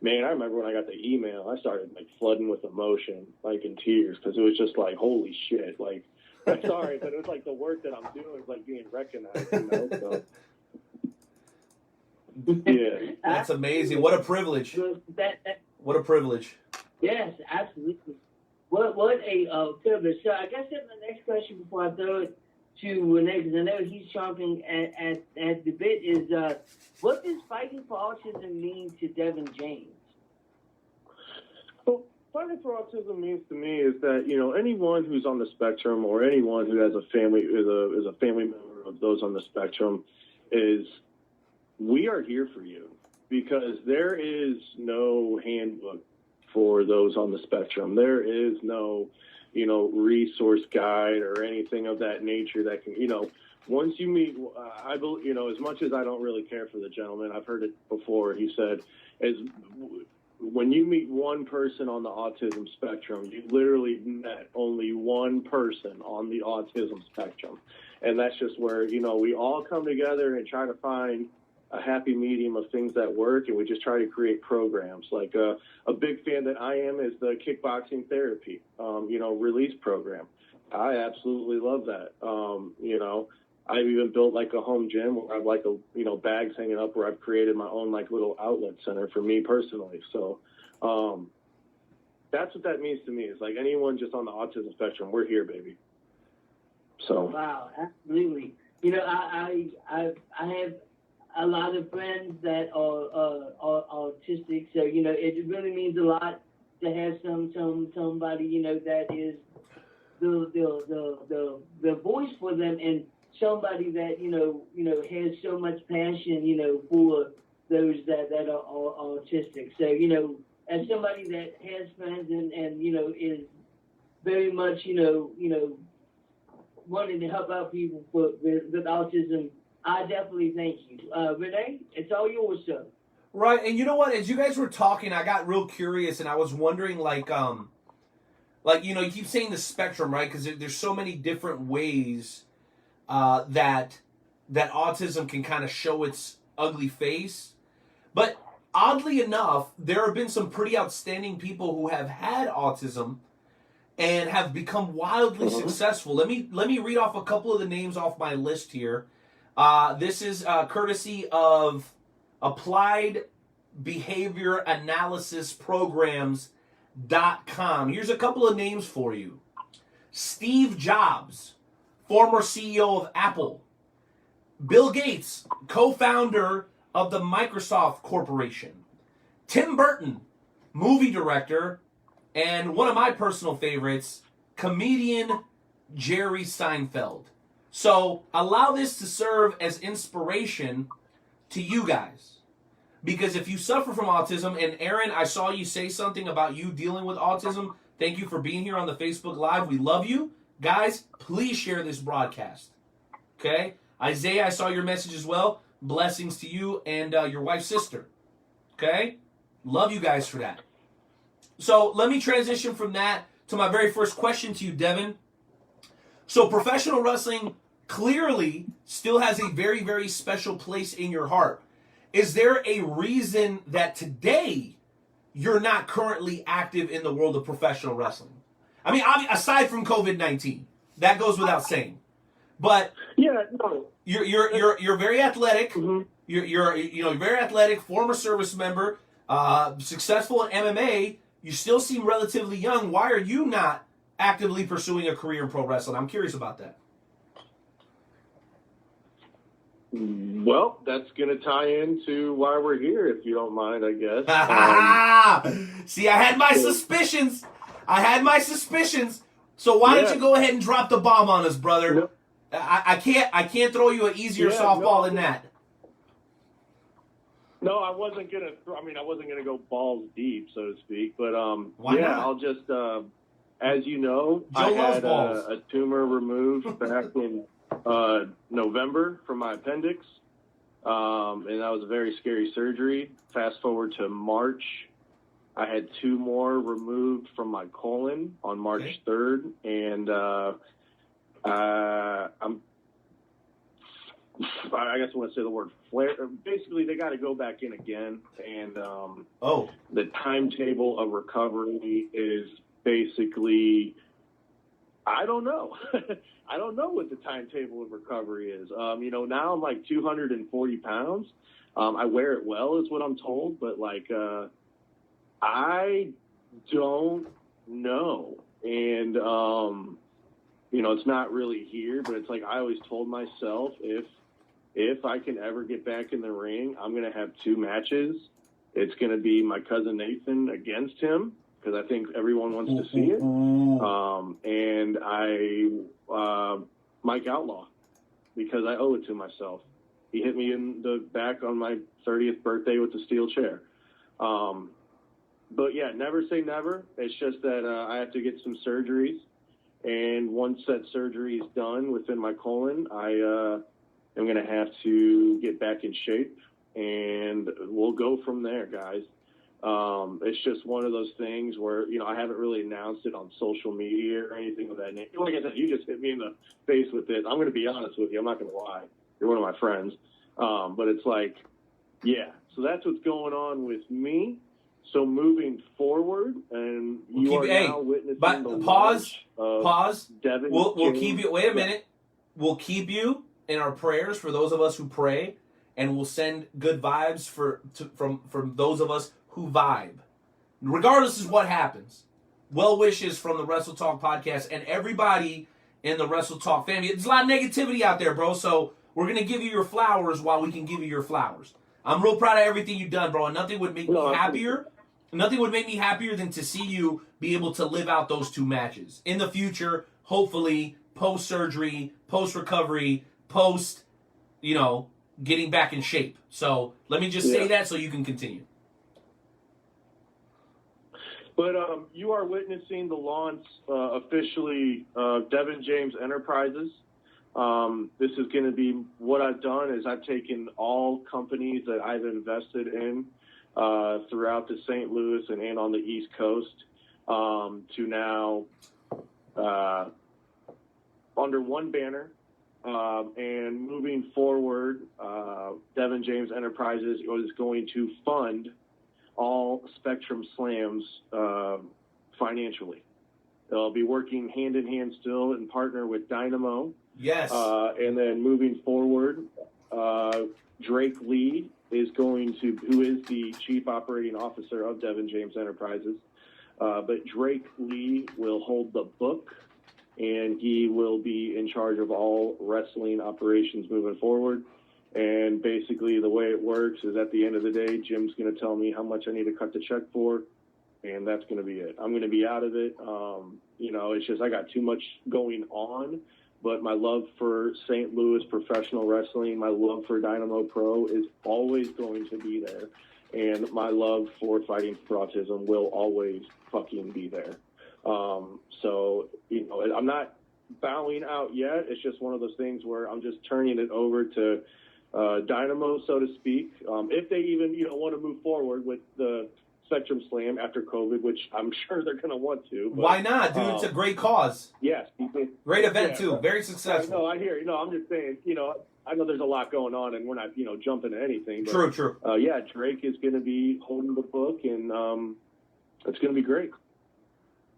man, I remember when I got the email, I started like flooding with emotion, like in tears, because it was just like, holy shit. Like, I'm sorry, but it was like the work that I'm doing is like being recognized, So. Yeah. That's amazing. What a privilege. What a privilege. Yes, absolutely. What a privilege. So I guess that's my next question before I throw it to Renee, because I know he's chomping at the bit, is what does Fighting for Autism mean to Devin James? Well, Fighting for Autism means to me is that, anyone who's on the spectrum or anyone who has a family, is a family member of those on the spectrum is we are here for you, because there is no handbook for those on the spectrum. There is no, resource guide or anything of that nature that can, once you meet, as much as I don't really care for the gentleman, I've heard it before. He said, when you meet one person on the autism spectrum, you literally met only one person on the autism spectrum. And that's just where, we all come together and try to find a happy medium of things that work, and we just try to create programs. Like a big fan that I am is the kickboxing therapy, release program. I absolutely love that. I've even built like a home gym where I've like bags hanging up where I've created my own like little outlet center for me personally. So that's what that means to me. Is like anyone just on the autism spectrum, we're here, baby. So wow, absolutely. I have a lot of friends that are autistic, so it really means a lot to have somebody that is the voice for them, and somebody that has so much passion for those that are autistic. So as somebody that has friends and is very much wanting to help out people with autism, I definitely thank you. Renee, it's all yours, sir. Right, and you know what? As you guys were talking, I got real curious, and I was wondering, you keep saying the spectrum, right? Because there's so many different ways that autism can kind of show its ugly face. But oddly enough, there have been some pretty outstanding people who have had autism and have become wildly successful. Let me read off a couple of the names off my list here. This is courtesy of Applied Behavior Analysis Programs.com. Here's a couple of names for you. Steve Jobs, former CEO of Apple. Bill Gates, co-founder of the Microsoft Corporation. Tim Burton, movie director. And one of my personal favorites, comedian Jerry Seinfeld. So allow this to serve as inspiration to you guys. Because if you suffer from autism, and Aaron, I saw you say something about you dealing with autism. Thank you for being here on the Facebook Live. We love you. Guys, please share this broadcast. Okay? Isaiah, I saw your message as well. Blessings to you and your wife's sister. Okay? Love you guys for that. So let me transition from that to my very first question to you, Devin. So professional wrestling clearly still has a very, very special place in your heart. Is there a reason that today you're not currently active in the world of professional wrestling? I mean, aside from COVID-19, that goes without saying. But yeah, no, you're very athletic. Mm-hmm. You're very athletic, former service member, successful in MMA. You still seem relatively young. Why are you not actively pursuing a career in pro wrestling? I'm curious about that. Well, that's going to tie into why we're here, if you don't mind, I guess. See, I had my suspicions. So why don't you go ahead and drop the bomb on us, brother? No. I can't throw you an easier softball than that. No, I wasn't gonna go balls deep, so to speak. But Why not? I'll just, as you know, I had a tumor removed back in November from my appendix, and that was a very scary surgery. Fast forward to March, I had 2 more removed from my colon on March 3rd, and I guess I want to say the word flare. Basically, they got to go back in again, and the timetable of recovery is basically, I don't know. I don't know what the timetable of recovery is. Now I'm like 240 pounds. I wear it well, is what I'm told, but I don't know, and it's not really here, but it's like I always told myself, if I can ever get back in the ring, I'm going to have 2 matches. It's going to be my cousin Nathan against him, because I think everyone wants to see it. And Mike Outlaw, because I owe it to myself. he hit me in the back on my 30th birthday with the steel chair. But yeah, never say never. It's just that I have to get some surgeries, and once that surgery is done within my colon, I am going to have to get back in shape, and we'll go from there, guys. It's just one of those things where, you know, I haven't really announced it on social media or anything of that nature. Like I said, you just hit me in the face with this. I'm going to be honest with you. I'm not going to lie. You're one of my friends. But it's like, yeah. So that's what's going on with me. So moving forward, and you are now witnessing the pause. Devin We'll keep you. Wait a minute. We'll keep you in our prayers for those of us who pray, and we'll send good vibes from those of us who vibe. Regardless of what happens, well wishes from the Wrestle Talk podcast and everybody in the Wrestle Talk family. There's a lot of negativity out there, bro. So we're gonna give you your flowers while we can give you your flowers. I'm real proud of everything you've done, bro, and nothing would make me happier. Nothing would make me happier than to see you be able to live out those 2 matches in the future. Hopefully, post surgery, post recovery, post, you know, getting back in shape. So let me just say that so you can continue. But you are witnessing the launch officially of Devin James Enterprises. This is going to be what I've done is I've taken all companies that I've invested in throughout the St. Louis and on the East Coast to now under one banner. And moving forward, Devin James Enterprises is going to fund all Spectrum Slams financially. They'll be working hand in hand still and partner with Dynamo. Yes. And then moving forward, Drake Lee who is the chief operating officer of Devin James Enterprises. But Drake Lee will hold the book, and he will be in charge of all wrestling operations moving forward. And basically the way it works is at the end of the day, Jim's going to tell me how much I need to cut the check for, and that's going to be it. I'm going to be out of it. You know, it's just I got too much going on, but my love for St. Louis professional wrestling, my love for Dynamo Pro is always going to be there, and my love for fighting for autism will always fucking be there. So, you know, I'm not bowing out yet. It's just one of those things where I'm just turning it over to Dynamo, so to speak. If they even, you know, want to move forward with the Spectrum Slam after COVID, which I'm sure they're going to want to. But, why not, dude? It's a great cause. Yes. Great event, too. Very successful. No, I hear you. No, I'm just saying, you know, I know there's a lot going on, and we're not, you know, jumping to anything. But, true. Yeah, Drake is going to be holding the book, and it's going to be great.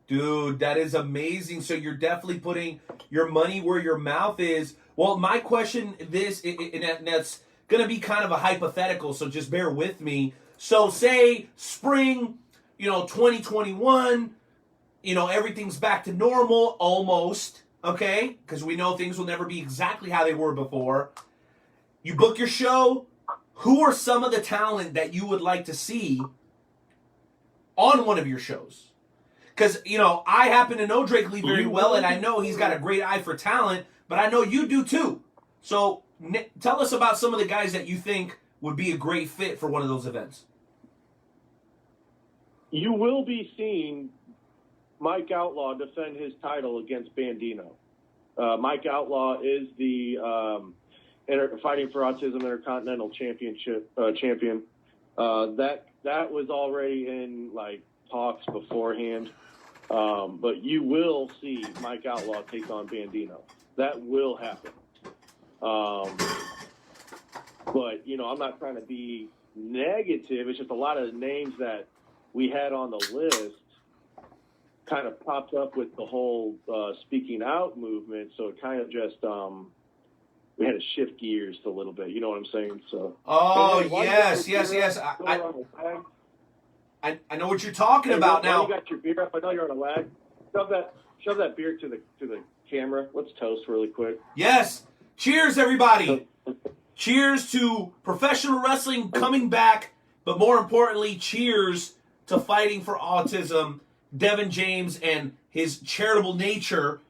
Dude, that is amazing. So you're definitely putting your money where your mouth is. Well, my question, and that's going to be kind of a hypothetical, so just bear with me. So say spring, you know, 2021, you know, everything's back to normal almost, okay? Because we know things will never be exactly how they were before. You book your show. Who are some of the talent that you would like to see on one of your shows? Because, you know, I happen to know Drake Lee very well, and I know he's got a great eye for talent, but I know you do too. So tell us about some of the guys that you think would be a great fit for one of those events. You will be seeing Mike Outlaw defend his title against Bandino. Mike Outlaw is the Fighting for Autism Intercontinental champion. That was already in, like, talks beforehand. But you will see Mike Outlaw take on Bandino. That will happen. But, you know, I'm not trying to be negative. It's just a lot of the names that we had on the list kind of popped up with the whole speaking out movement. So it kind of just, we had to shift gears a little bit. You know what I'm saying? So. Oh, yes. I know what you're talking about now. You got your beer up. I know you're on a lag. Shove that beer to the camera. Let's toast really quick. Yes. Cheers, everybody. Cheers to professional wrestling coming back, but more importantly, cheers to fighting for autism, Devin James and his charitable nature,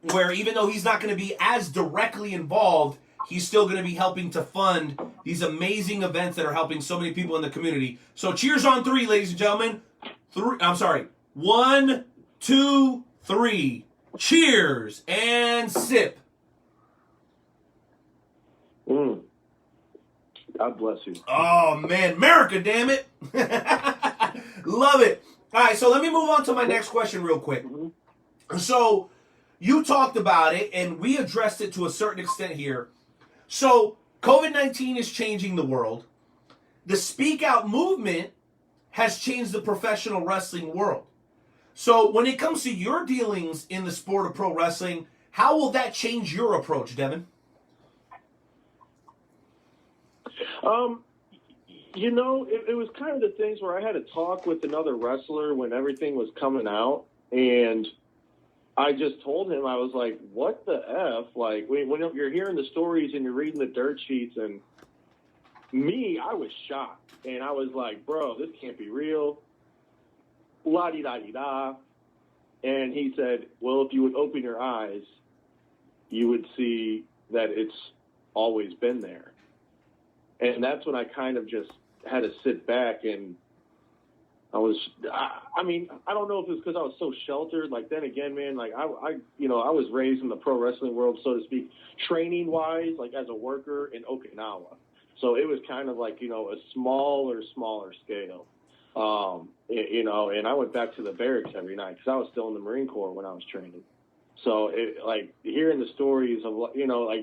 where even though he's not going to be as directly involved, he's still going to be helping to fund these amazing events that are helping so many people in the community. So cheers on 3, ladies and gentlemen. 1, 2, 3. Cheers and sip. God bless you. Oh, man. America, damn it. Love it. All right, so let me move on to my next question real quick. So you talked about it, and we addressed it to a certain extent here. So COVID-19 is changing the world. The Speak Out movement has changed the professional wrestling world. So when it comes to your dealings in the sport of pro wrestling, how will that change your approach, Devin? You know, it was kind of the things where I had a talk with another wrestler when everything was coming out, and I just told him, I was like, what the F? Like, when you're hearing the stories and you're reading the dirt sheets, and I was shocked. And I was like, bro, this can't be real. La-di-da-di-da. And he said, well, if you would open your eyes, you would see that it's always been there. And that's when I kind of just had to sit back, and I mean, I don't know if it's because I was so sheltered. Like, then again, man, like I was raised in the pro wrestling world, so to speak, training wise, like as a worker in Okinawa. So it was kind of like, a smaller scale. And I went back to the barracks every night because I was still in the Marine Corps when I was training. So like hearing the stories of, like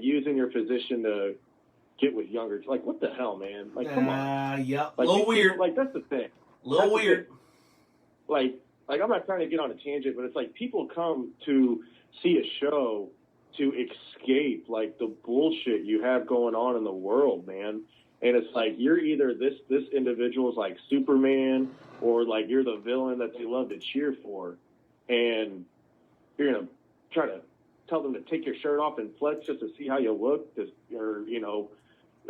using your position to get with younger, like, what the hell, man? Like, come on. Yep. Like, a little weird. Like, that's the thing. A little weird. Like, I'm not trying to get on a tangent, but it's like people come to see a show to escape, like, the bullshit you have going on in the world, man. And it's like, you're either this individual's like Superman, or like you're the villain that they love to cheer for. And you're going to try to tell them to take your shirt off and flex just to see how you look, or,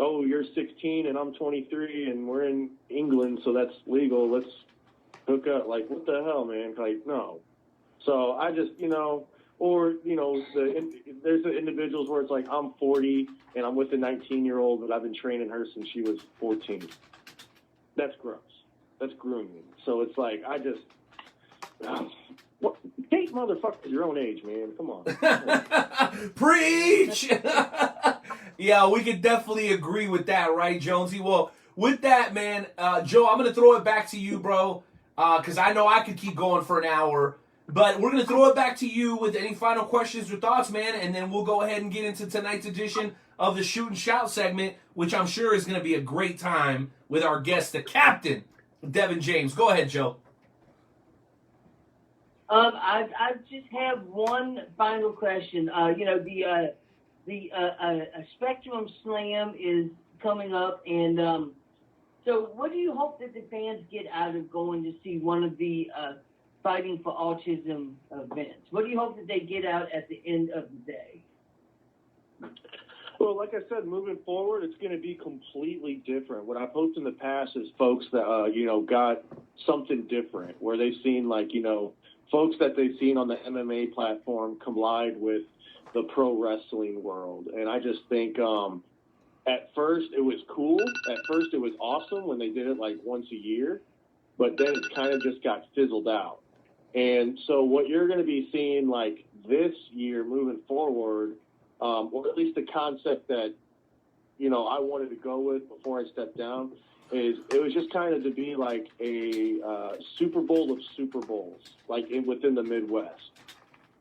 oh, you're 16 and I'm 23 and we're in England, so that's legal. Let's hook up. Like, what the hell, man? Like, no. So I just, or, there's the individuals where it's like, I'm 40 and I'm with a 19-year-old, but I've been training her since she was 14. That's gross. That's grooming. So it's like, I just, date motherfuckers your own age, man. Come on. Preach! Yeah, we could definitely agree with that, right, Jonesy? Well, with that, man, Joe, I'm going to throw it back to you, bro, because I know I could keep going for an hour. But we're going to throw it back to you with any final questions or thoughts, man, and then we'll go ahead and get into tonight's edition of the Shoot and Shout segment, which I'm sure is going to be a great time with our guest, the captain, Devin James. Go ahead, Joe. I just have one final question. The Spectrum Slam is coming up, and so what do you hope that the fans get out of going to see one of the Fighting for Autism events? What do you hope that they get out at the end of the day? Well, like I said, moving forward, it's going to be completely different. What I've hoped in the past is folks that, got something different, where they've seen, like, folks that they've seen on the MMA platform collide with the pro wrestling world. And I just think at first it was cool. At first it was awesome when they did it like once a year, but then it kind of just got fizzled out. And so what you're going to be seeing like this year moving forward, or at least the concept that, I wanted to go with before I stepped down, is it was just kind of to be like a Super Bowl of Super Bowls, like within the Midwest.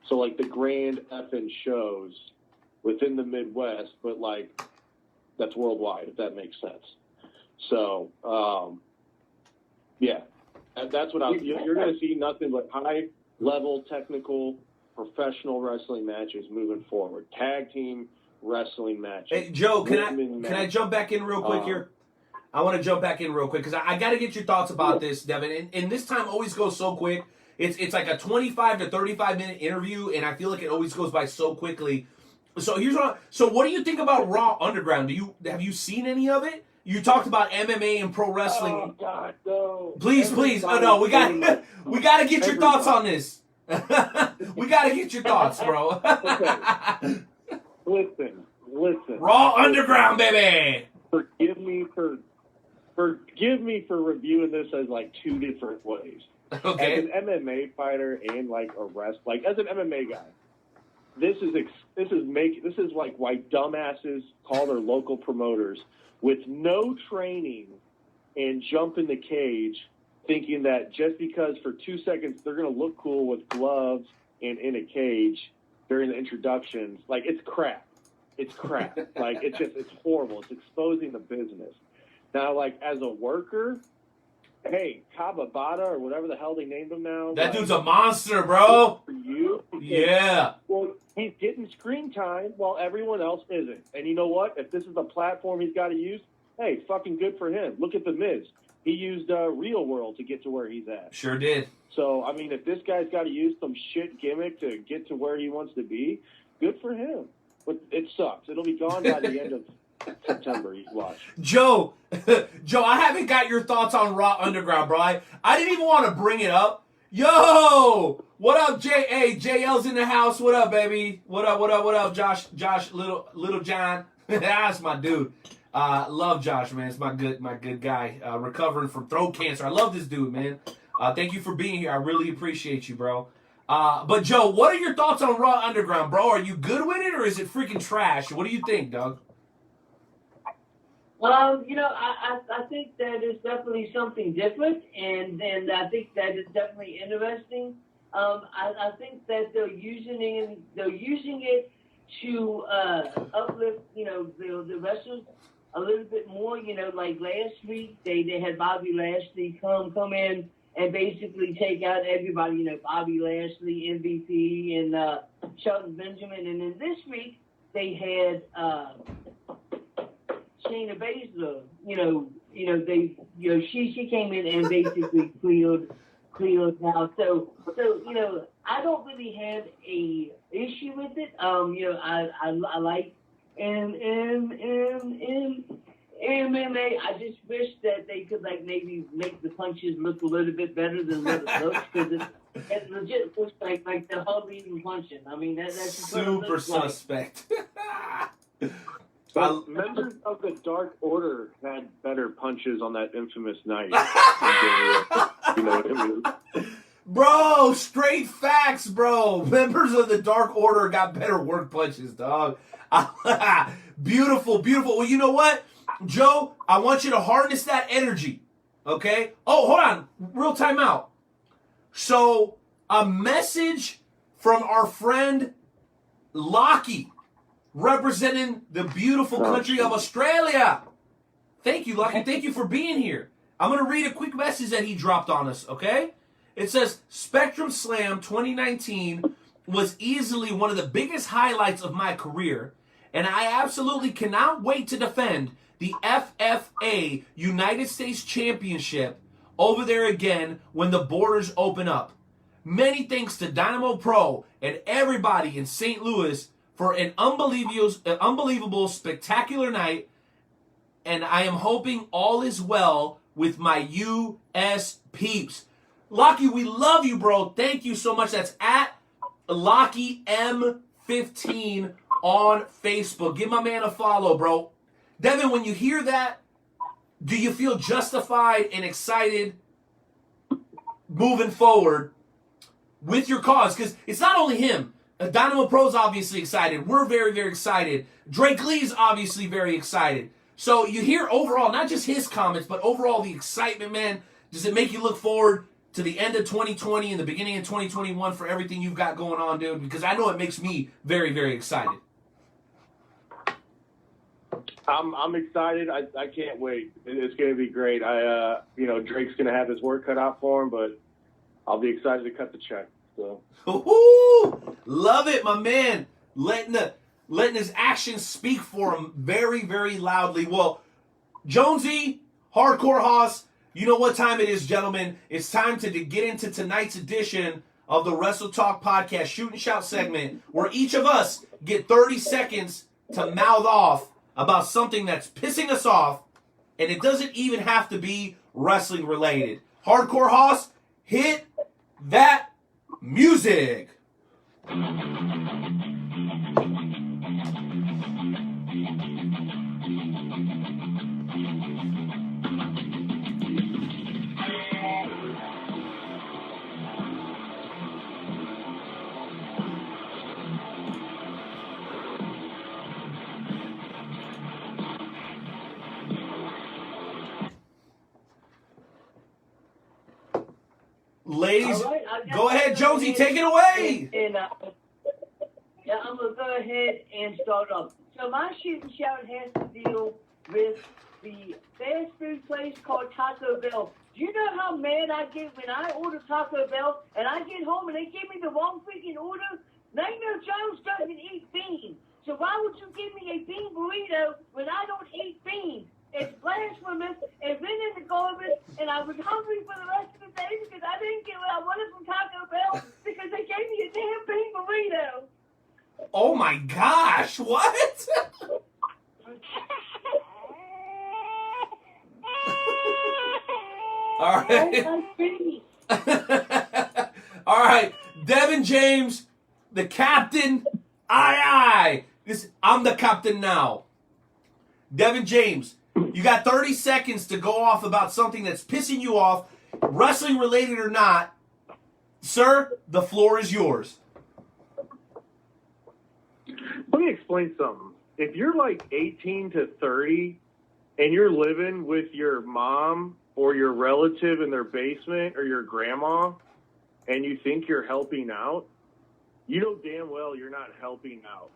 So like the grand effing shows within the Midwest, but like that's worldwide, if that makes sense. So, yeah, that's what you're going to see nothing but high-level, technical, professional wrestling matches moving forward. Tag team wrestling matches. Hey, Joe, can I jump back in real quick here? I want to jump back in real quick because I got to get your thoughts about this, Devin. And this time always goes so quick. It's like a 25 to 35-minute interview, and I feel like it always goes by so quickly. So what do you think about Raw Underground? Have you seen any of it? You talked about MMA and pro wrestling. Oh God, no! Please, no, we got to get your thoughts on this. We got to get your thoughts, bro. Okay. Listen, listen. Raw Underground, baby. Forgive me for reviewing this as like two different ways. Okay. As an MMA fighter and like a like as an MMA guy, this is like why dumbasses call their local promoters with no training and jump in the cage, thinking that just because for 2 seconds they're gonna look cool with gloves and in a cage during the introductions. Like, it's crap. It's crap. Like, it's horrible. It's exposing the business. Now, like, as a worker, hey, Kababata or whatever the hell they named him now. That like, dude's a monster, bro. For you. Yeah. Well, he's getting screen time while everyone else isn't. And you know what? If this is the platform he's got to use, hey, fucking good for him. Look at The Miz. He used Real World to get to where he's at. Sure did. So, I mean, if this guy's got to use some shit gimmick to get to where he wants to be, good for him. But it sucks. It'll be gone by the end of September. You watch. Joe, I haven't got your thoughts on Raw Underground, bro. I didn't even want to bring it up. Yo, what up, Hey, JL's in the house. What up, baby? What up, Josh, Little John. That's my dude. Love Josh, man. It's my good guy. Recovering from throat cancer. I love this dude, man. Thank you for being here. I really appreciate you, bro. But Joe, what are your thoughts on Raw Underground, bro? Are you good with it or is it freaking trash? What do you think, Doug? I think that it's definitely something different, and I think that it's definitely interesting. I think that they're using it to uplift, the wrestlers a little bit more. Like last week, they had Bobby Lashley come in and basically take out everybody. Bobby Lashley, MVP, and Shelton Benjamin, and then this week they had Shayna Baszler. She came in and basically cleared now. So I don't really have a issue with it. I like MMA. I just wish that they could maybe make the punches look a little bit better than what it looks, because it legit looks like they're hardly even punching. I mean that's super suspect. Members of the Dark Order had better punches on that infamous night. You know what I mean? Bro, straight facts, bro. Members of the Dark Order got better work punches, dog. Beautiful. Well, you know what, Joe? I want you to harness that energy, okay? Oh, hold on. Real timeout. So, a message from our friend Lockie, representing the beautiful country of Australia. Thank you, Lucky. Thank you for being here. I'm going to read a quick message that he dropped on us, okay? It says, Spectrum Slam 2019 was easily one of the biggest highlights of my career, and I absolutely cannot wait to defend the FFA United States Championship over there again when the borders open up. Many thanks to Dynamo Pro and everybody in St. Louis for an unbelievable, spectacular night, and I am hoping all is well with my U.S. peeps. Lockie, we love you, bro. Thank you so much. That's at Lockie M15 on Facebook. Give my man a follow, bro. Devin, when you hear that, do you feel justified and excited moving forward with your cause? Because it's not only him. Dynamo Pro's obviously excited. We're very, very excited. Drake Lee's obviously very excited. So you hear overall, not just his comments, but overall the excitement, man. Does it make you look forward to the end of 2020 and the beginning of 2021 for everything you've got going on, dude? Because I know it makes me very, very excited. I'm excited. I can't wait. It's going to be great. Drake's going to have his work cut out for him, but I'll be excited to cut the check. So. Ooh, love it, my man. Letting his actions speak for him very, very loudly. Well, Jonesy, Hardcore Hoss, you know what time it is, gentlemen. It's time to get into tonight's edition of the Wrestle Talk Podcast Shoot and Shout segment, where each of us get 30 seconds to mouth off about something that's pissing us off, and it doesn't even have to be wrestling related. Hardcore Hoss, hit that music. Ladies, All right, go ahead, Jonesy, take it away. And yeah, I'm going to go ahead and start off. So my shoot and shout has to deal with the fast food place called Taco Bell. Do you know how mad I get when I order Taco Bell and I get home and they give me the wrong freaking order? Daniel Jones doesn't eat beans. So why would you give me a bean burrito when I don't eat beans? It's blasphemous. It's been in the garbage, and I was hungry for the rest of the day because I didn't get what I wanted from Taco Bell because they gave me a damn bean burrito. Oh my gosh, what? All right. All right, Devin James, the captain. Aye. I'm the captain now. Devin James, you got 30 seconds to go off about something that's pissing you off, wrestling related or not. Sir, the floor is yours. Let me explain something. If you're like 18 to 30 and you're living with your mom or your relative in their basement or your grandma and you think you're helping out, you know damn well you're not helping out.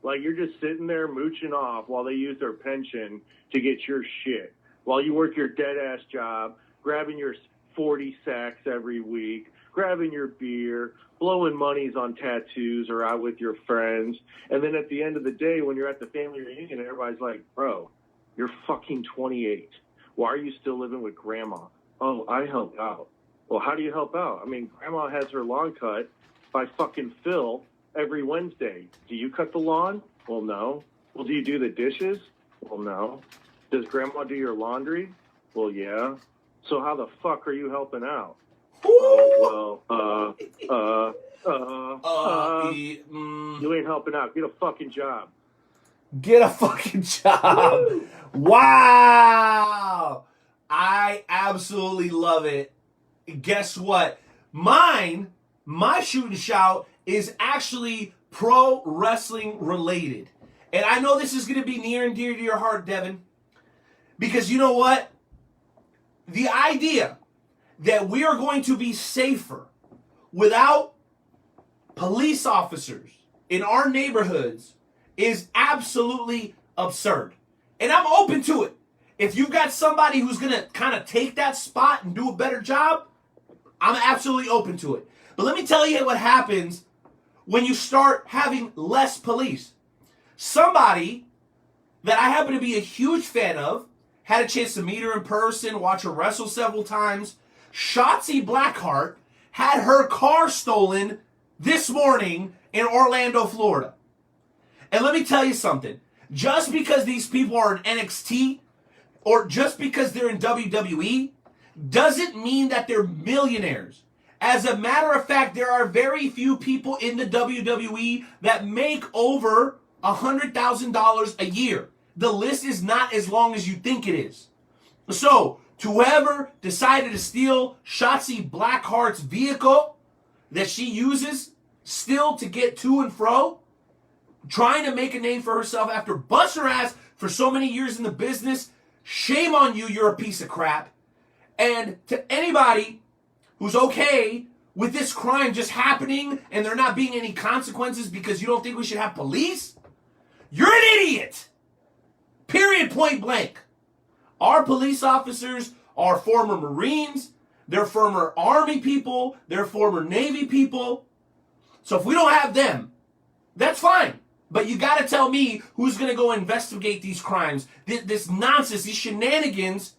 Like, you're just sitting there mooching off while they use their pension to get your shit. While you work your dead-ass job, grabbing your 40 sacks every week, grabbing your beer, blowing monies on tattoos or out with your friends. And then at the end of the day, when you're at the family reunion, everybody's like, bro, you're fucking 28. Why are you still living with grandma? Oh, I help out. Well, how do you help out? I mean, grandma has her lawn cut by fucking Phil every Wednesday. Do you cut the lawn? Well, no. Well, do you do the dishes? Well, no. Does grandma do your laundry? Well, yeah. So how the fuck are you helping out? Oh, well, you ain't helping out. Get a fucking job. Get a fucking job. Wow. I absolutely love it. Guess what? My shoot and shout is actually pro wrestling related. And I know this is going to be near and dear to your heart, Devin, because you know what? The idea that we are going to be safer without police officers in our neighborhoods is absolutely absurd. And I'm open to it. If you've got somebody who's going to kind of take that spot and do a better job, I'm absolutely open to it. But let me tell you what happens when you start having less police. Somebody that I happen to be a huge fan of, had a chance to meet her in person, watch her wrestle several times. Shotzi Blackheart had her car stolen this morning in Orlando, Florida. And let me tell you something. Just because these people are in NXT or just because they're in WWE doesn't mean that they're millionaires. As a matter of fact, there are very few people in the WWE that make over $100,000 a year. The list is not as long as you think it is. So, to whoever decided to steal Shotzi Blackheart's vehicle that she uses still to get to and fro, trying to make a name for herself after bust her ass for so many years in the business, shame on you, you're a piece of crap. And to anybody who's okay with this crime just happening and there not being any consequences because you don't think we should have police, you're an idiot. Period, point blank. Our police officers are former Marines, they're former Army people, they're former Navy people. So if we don't have them, that's fine. But you got to tell me who's going to go investigate these crimes, this nonsense, these shenanigans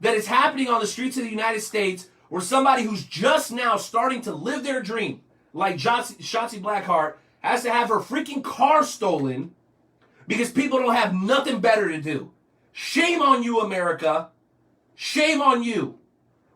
that is happening on the streets of the United States where somebody who's just now starting to live their dream, like Shotzi Blackheart, has to have her freaking car stolen because people don't have nothing better to do. Shame on you, America. Shame on you.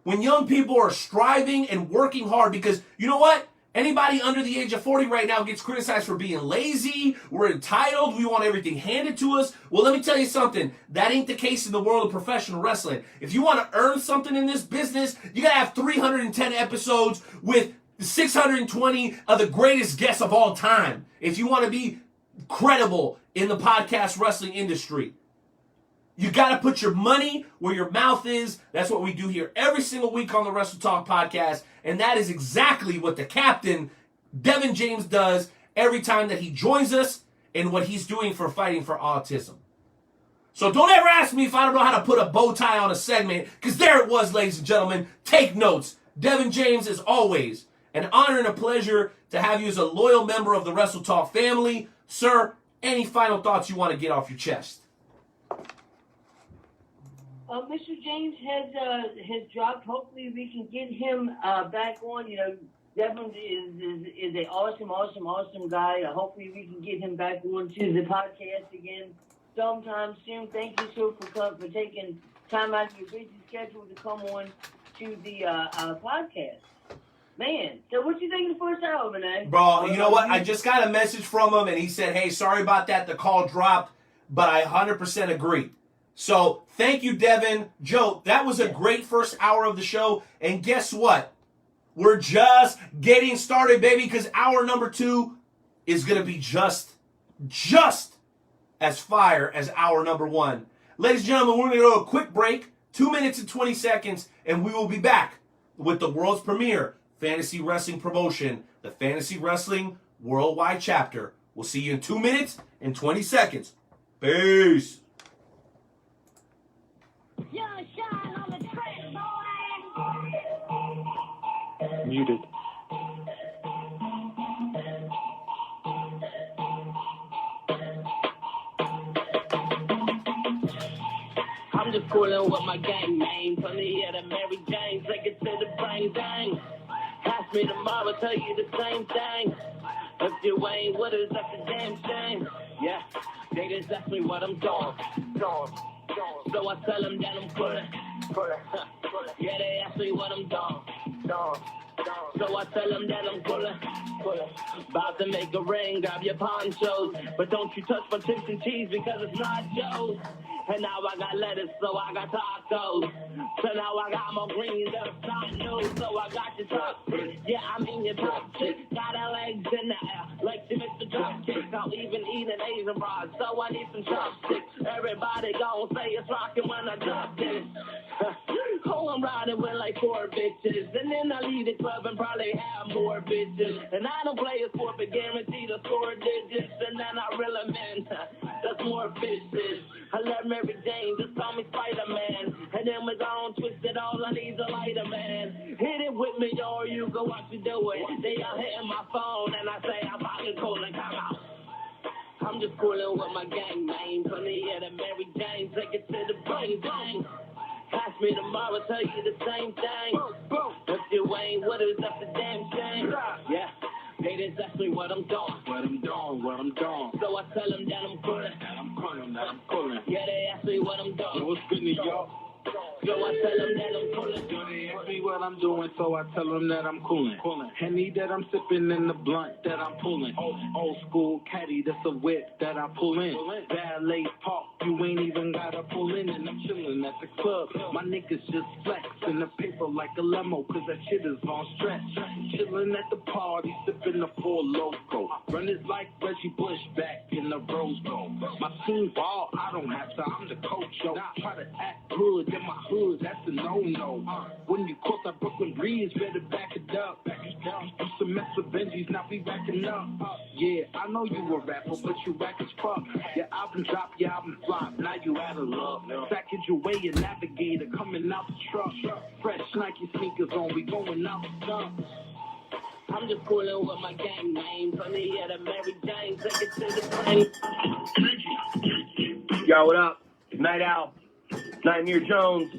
When young people are striving and working hard because, you know what? Anybody under the age of 40 right now gets criticized for being lazy, we're entitled, we want everything handed to us. Well, let me tell you something. That ain't the case in the world of professional wrestling. If you want to earn something in this business, you got to have 310 episodes with 620 of the greatest guests of all time. If you want to be credible in the podcast wrestling industry. You got to put your money where your mouth is. That's what we do here every single week on the Wrestle Talk podcast. And that is exactly what the captain, Devin James, does every time that he joins us and what he's doing for fighting for autism. So don't ever ask me if I don't know how to put a bow tie on a segment, because there it was, ladies and gentlemen. Take notes. Devin James, is always an honor and a pleasure to have you as a loyal member of the Wrestle Talk family. Sir, any final thoughts you want to get off your chest? Mr. James has dropped. Hopefully we can get him back on. You know, Devin is an awesome guy. Hopefully we can get him back on to the podcast again sometime soon. Thank you, sir, for taking time out of your busy schedule to come on to the podcast. Man, so what you think of the first hour, man? Bro, you know what? I just got a message from him, and he said, hey, sorry about that. The call dropped, but I 100% agree. So thank you, Devin. Joe, that was a great first hour of the show. And guess what? We're just getting started, baby, because hour number 2 is going to be just as fire as hour number 1. Ladies and gentlemen, we're going to go a quick break, 2 minutes and 20 seconds, and we will be back with the world's premier fantasy wrestling promotion, the Fantasy Wrestling Worldwide Chapter. We'll see you in 2 minutes and 20 seconds. Peace. Muted. I'm just coolin' with my gang, man. From the year to Mary Jane, take it to the brain dang. Ask me tomorrow, tell you the same thing. If you ain't with us, that's a damn shame. Yeah, they just ask me what I'm doing. So I tell them that I'm coolin'. Yeah, they ask me what I'm doing. So I tell them that I'm coolin'. About to make a ring, grab your ponchos. But don't you touch my chips and cheese because it's not Joe's. And now I got lettuce, so I got tacos. So now I got more greens than a side nose, so I got your chopsticks. Yeah, I mean your chopsticks. Got her legs in the air, like she missed the drop kicks. I'll even eat an Asian rod, so I need some chopsticks. Everybody gon' say it's rockin' when I drop this. Oh, I'm riding with like 4 bitches. And then I leave the club and probably have more bitches. And I don't play a sport, but guarantee to score digits. And then I reel 'em in. That's more bitches. I love Mary Jane, just call me Spider-Man. And then we gon' twist it all, I need a lighter, man. Hit it with me, or you go watch me do it. They all hitting my phone, and I say I'm fucking cool and come out. I'm just coolin' with my gang, man. From the year to Mary Jane, take it to the brain bang. Ask me tomorrow, tell you the same thing. If you ain't with us, that's a damn shame. Yeah. They just ask me what I'm doing. So I tell them that I'm coolin'. Yeah, they ask me what I'm doing. What's good, New York? So I tell them that I'm coolin'. They ask me what I'm doing, so I tell them that I'm coolin'. Henny that I'm sippin' in the blunt that I'm pullin'. Old school caddy, that's a whip that I pull in. Valet park, you ain't even gotta pull in. And I'm chillin' at the club. My niggas just flex in the paper like a limo, cause that shit is on stretch. Chillin' at the party, sippin' the 4 Loco. Run it like Reggie Bush back in the Rose Bowl. My team ball, I don't have to, I'm the coach, yo. Try to act good in my hood, that's a no-no. When you cross that Brooklyn breeze, better back it up. You some mess with Benji's, now we backing up. Yeah, I know you a rapper, but you whack as fuck. Your album drop, your album flop, now you out of luck. Sackage your way, a navigator coming out the truck. Fresh Nike sneakers on, we going out the dump. I'm just coolin' with my gang name. From the year to Mary Jane, take it to the brain. Yo, what up? Night Owl. Nightmare Jones.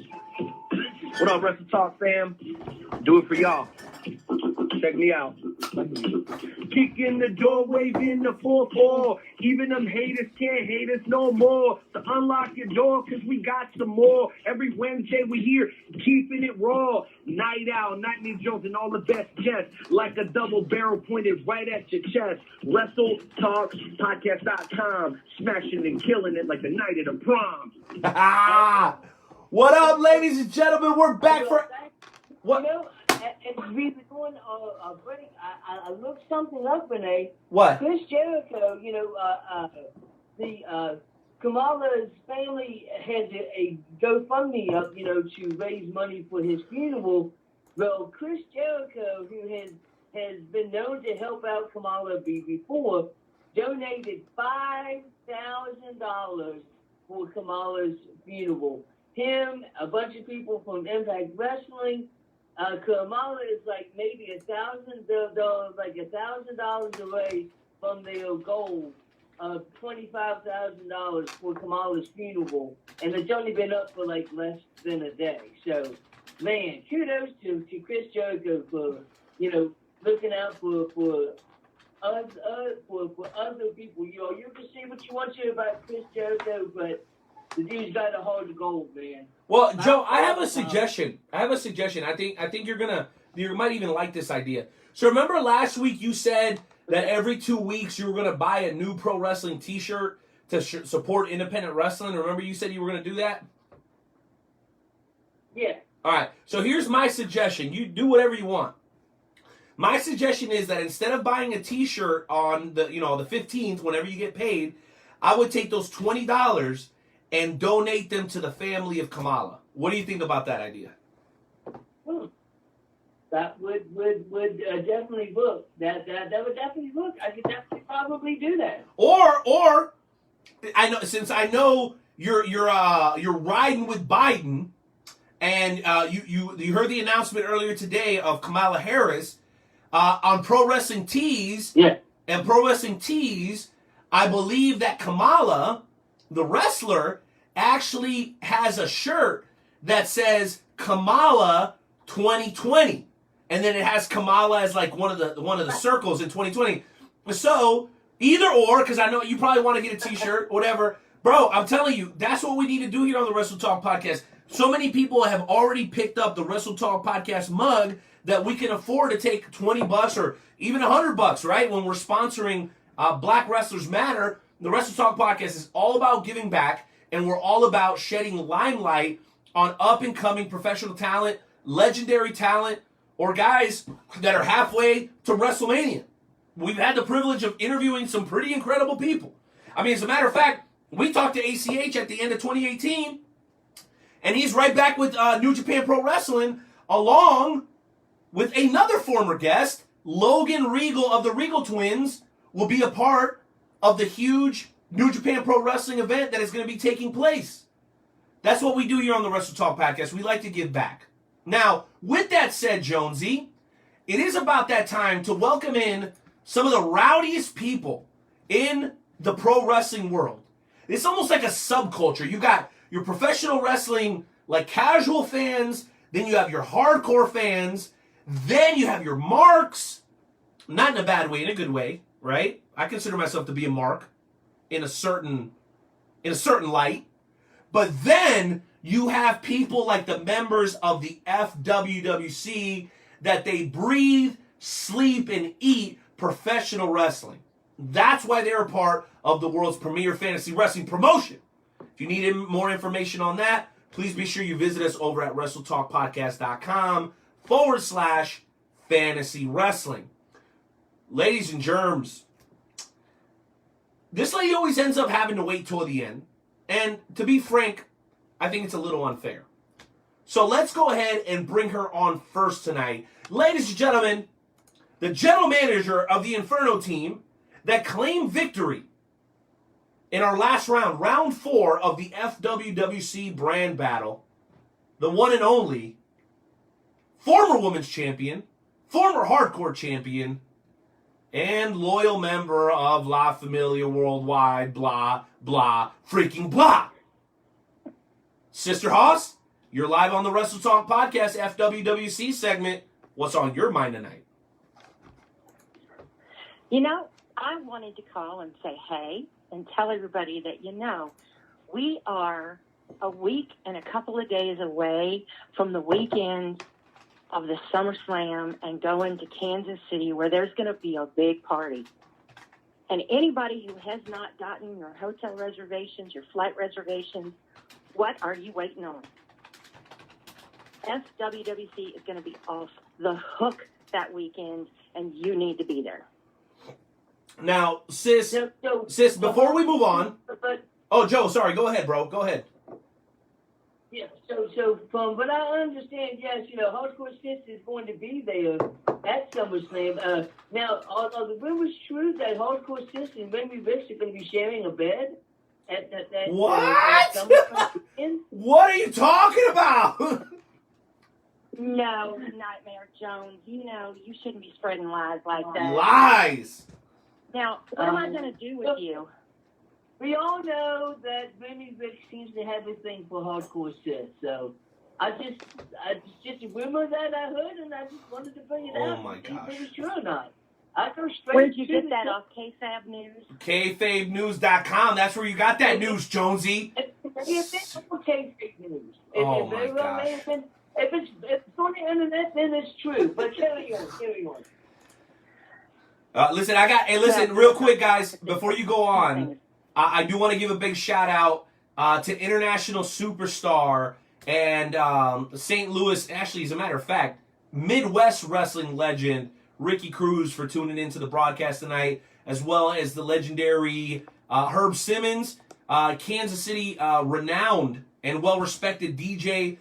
What up, Wrestle Talk fam? Do it for y'all. Check me out. Kicking the door, waving the 4-4. Even them haters can't hate us no more. So unlock your door, cause we got some more. Every Wednesday we here, keeping it raw. Night Owl, Nightmare Jones, and all the best guests. Like a double barrel pointed right at your chest. Wrestle Talk Podcast.com. Smashing and killing it like the night of the prom. What up, ladies and gentlemen? We're back for... What? You know, as we were doing a break, I looked something up, Renee. What? Chris Jericho, Kamala's family has a GoFundMe up, to raise money for his funeral. Well, Chris Jericho, who has been known to help out Kamala before, donated $5,000 for Kamala's funeral. Him, a bunch of people from Impact Wrestling. Kamala is like maybe $1,000 away from their goal of $25,000 for Kamala's funeral, and it's only been up for like less than a day. So, man, kudos to Chris Jericho for looking out for other people. You can say what you want to about Chris Jericho, but the dude's got a heart of gold, man. Well, Joe, I have a suggestion. I think you might even like this idea. So remember last week you said that every 2 weeks you were going to buy a new pro wrestling T-shirt to support independent wrestling. Remember you said you were going to do that? Yeah. All right. So here's my suggestion. You do whatever you want. My suggestion is that instead of buying a T-shirt on the 15th, whenever you get paid, I would take those $20 and donate them to the family of Kamala. What do you think about that idea? That would definitely work. That would definitely work. I could definitely probably do that. Or I know you're riding with Biden, and you heard the announcement earlier today of Kamala Harris on Pro Wrestling Tees. Yeah. And Pro Wrestling Tees, I believe that Kamala, the wrestler, actually has a shirt that says Kamala 2020, and then it has Kamala as like one of the circles in 2020. So either or, because I know you probably want to get a T-shirt, whatever, bro. I'm telling you, that's what we need to do here on the Wrestle Talk Podcast. So many people have already picked up the Wrestle Talk Podcast mug that we can afford to take $20 or even $100, right? When we're sponsoring Black Wrestlers Matter, the Wrestle Talk Podcast is all about giving back. And we're all about shedding limelight on up-and-coming professional talent, legendary talent, or guys that are halfway to WrestleMania. We've had the privilege of interviewing some pretty incredible people. I mean, as a matter of fact, we talked to ACH at the end of 2018, and he's right back with New Japan Pro Wrestling, along with another former guest, Logan Regal of the Regal Twins, will be a part of the huge New Japan Pro Wrestling event that is going to be taking place. That's what we do here on the Wrestle Talk Podcast. We like to give back. Now, with that said, Jonesy, it is about that time to welcome in some of the rowdiest people in the pro wrestling world. It's almost like a subculture. You got your professional wrestling, like casual fans, then you have your hardcore fans, then you have your marks, not in a bad way, in a good way, right? I consider myself to be a mark. In a certain light, but then you have people like the members of the FWWC that they breathe, sleep, and eat professional wrestling. That's why they're a part of the world's premier fantasy wrestling promotion. If you need more information on that, please be sure you visit us over at WrestleTalkPodcast.com/fantasy wrestling. Ladies and germs, this lady always ends up having to wait till the end. And to be frank, I think it's a little unfair. So let's go ahead and bring her on first tonight. Ladies and gentlemen, the general manager of the Inferno team that claimed victory in our last round, round 4 of the FWWC brand battle, the one and only former women's champion, former hardcore champion, and loyal member of La Familia Worldwide, blah, blah, freaking blah. Sister Haas, you're live on the Wrestle Talk Podcast FWWC segment. What's on your mind tonight? You know, I wanted to call and say hey and tell everybody that, we are a week and a couple of days away from the weekend of the SummerSlam and going to Kansas City where there's going to be a big party. And anybody who has not gotten your hotel reservations, your flight reservations, what are you waiting on? FWWC is going to be off the hook that weekend, and you need to be there. Now, sis, before we move on. Oh, Joe, sorry. Go ahead, bro. Go ahead. Yeah, so from what I understand, yes, Hardcore Sis is going to be there at SummerSlam. Now, are the rumors true that Hardcore Sis and Remy Ricks are going to be sharing a bed at what? SummerSlam? What are you talking about? No, Nightmare Jones. You shouldn't be spreading lies like that. Lies! Now, what am I going to do with you? We all know that Remy Ricks seems to have a thing for Hardcore Sis, so it's just a rumor that I heard, and I just wanted to bring it out. Oh my gosh! If it was true or not. I go straight. Where'd you get that off? KFAB News. KFABnews.com. That's where you got that news, Jonesy. It's KFAB News. Oh my gosh! If it's on the internet, then it's true. But carry on. Listen, listen, real quick, guys, before you go on, I do want to give a big shout out to international superstar and St. Louis, actually, as a matter of fact, Midwest wrestling legend Ricky Cruz for tuning into the broadcast tonight, as well as the legendary Herb Simmons, Kansas City renowned and well-respected DJ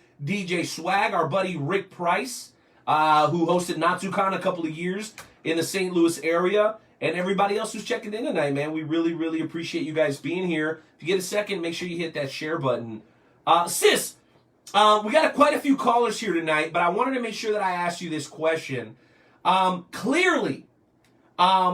Swag, our buddy Rick Price, who hosted Natsukan a couple of years in the St. Louis area, and everybody else who's checking in tonight, man. We really, really appreciate you guys being here. If you get a second, make sure you hit that share button. Sis, we got quite a few callers here tonight, but I wanted to make sure that I asked you this question. Clearly,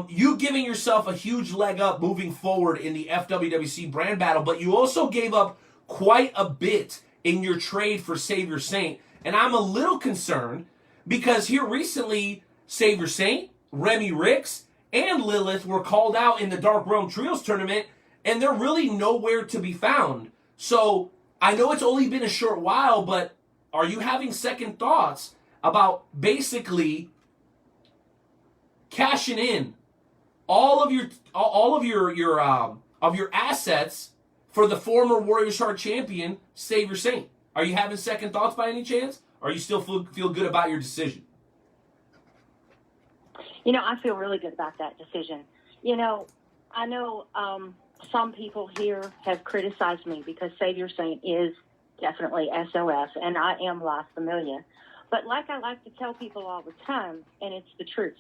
you giving yourself a huge leg up moving forward in the FWWC brand battle, but you also gave up quite a bit in your trade for Savior Saint, and I'm a little concerned because here recently, Savior Saint, Remy Ricks, and Lilith were called out in the Dark Realm Trios tournament, and they're really nowhere to be found. So I know it's only been a short while, but are you having second thoughts about basically cashing in all of your assets for the former Warriors Heart champion, Savior Saint? Are you having second thoughts by any chance? Or you still feel good about your decision? I feel really good about that decision. I know some people here have criticized me because Savior Saint is definitely SOS, and I am La Familia. But like I like to tell people all the time, and it's the truth,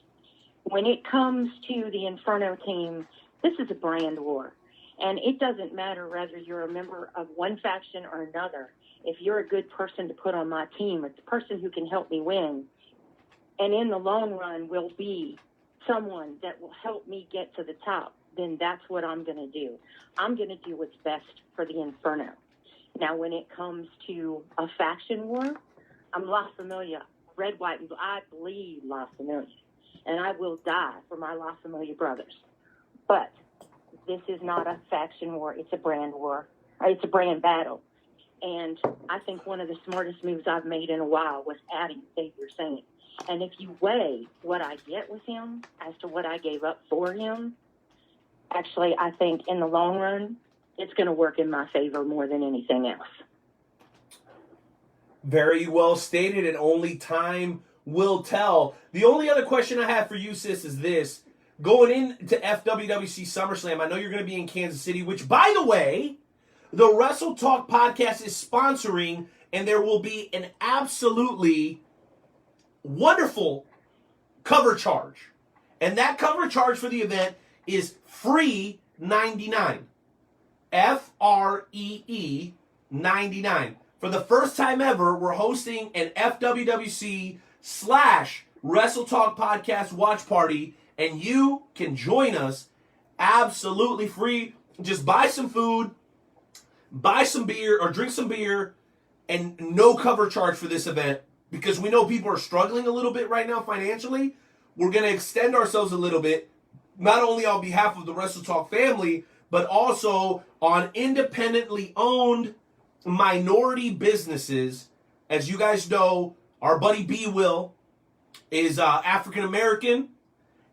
when it comes to the Inferno team, this is a brand war. And it doesn't matter whether you're a member of one faction or another. If you're a good person to put on my team, it's a person who can help me win, and in the long run will be someone that will help me get to the top, then that's what I'm going to do. I'm going to do what's best for the Inferno. Now, when it comes to a faction war, I'm La Familia, red, white, and blue. I bleed La Familia, and I will die for my La Familia brothers. But this is not a faction war. It's a brand war. It's a brand battle. And I think one of the smartest moves I've made in a while was adding Savior Saint. And if you weigh what I get with him as to what I gave up for him, actually, I think in the long run, it's going to work in my favor more than anything else. Very well stated, and only time will tell. The only other question I have for you, sis, is this. Going into FWWC SummerSlam, I know you're going to be in Kansas City, which, by the way, the Wrestle Talk podcast is sponsoring, and there will be an absolutely wonderful cover charge. And that cover charge for the event is free $99. FREE 99. For the first time ever, we're hosting an FWWC / Wrestle Talk podcast watch party, and you can join us absolutely free. Just buy some food, buy some beer, or drink some beer, and no cover charge for this event, because we know people are struggling a little bit right now financially. We're going to extend ourselves a little bit not only on behalf of the Wrestle Talk family, but also on independently owned minority businesses. As you guys know, our buddy B. Will is African American,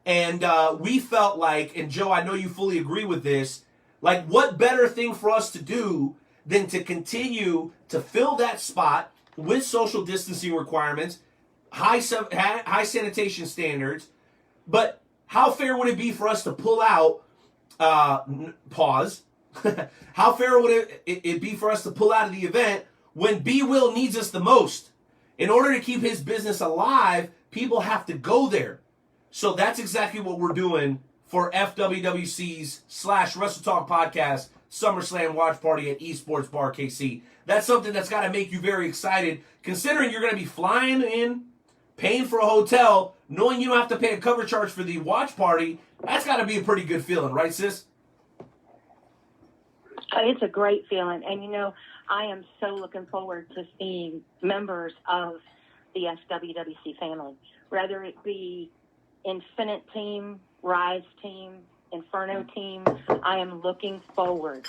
and we felt like, and Joe, I know you fully agree with this, like what better thing for us to do than to continue to fill that spot with social distancing requirements, high sanitation standards, but how fair would it be for us to pull out, pause, how fair would it be for us to pull out of the event when B. Will needs us the most? In order to keep his business alive, people have to go there. So that's exactly what we're doing for FWWC's / Wrestle Talk Podcast SummerSlam Watch Party at Esports Bar KC. That's something that's got to make you very excited, considering you're going to be flying in, paying for a hotel, knowing you don't have to pay a cover charge for the watch party. That's got to be a pretty good feeling, right, sis? It's a great feeling. And, you know, I am so looking forward to seeing members of the FWWC family, whether it be Infinite Team, Rise Team, Inferno Team. I am looking forward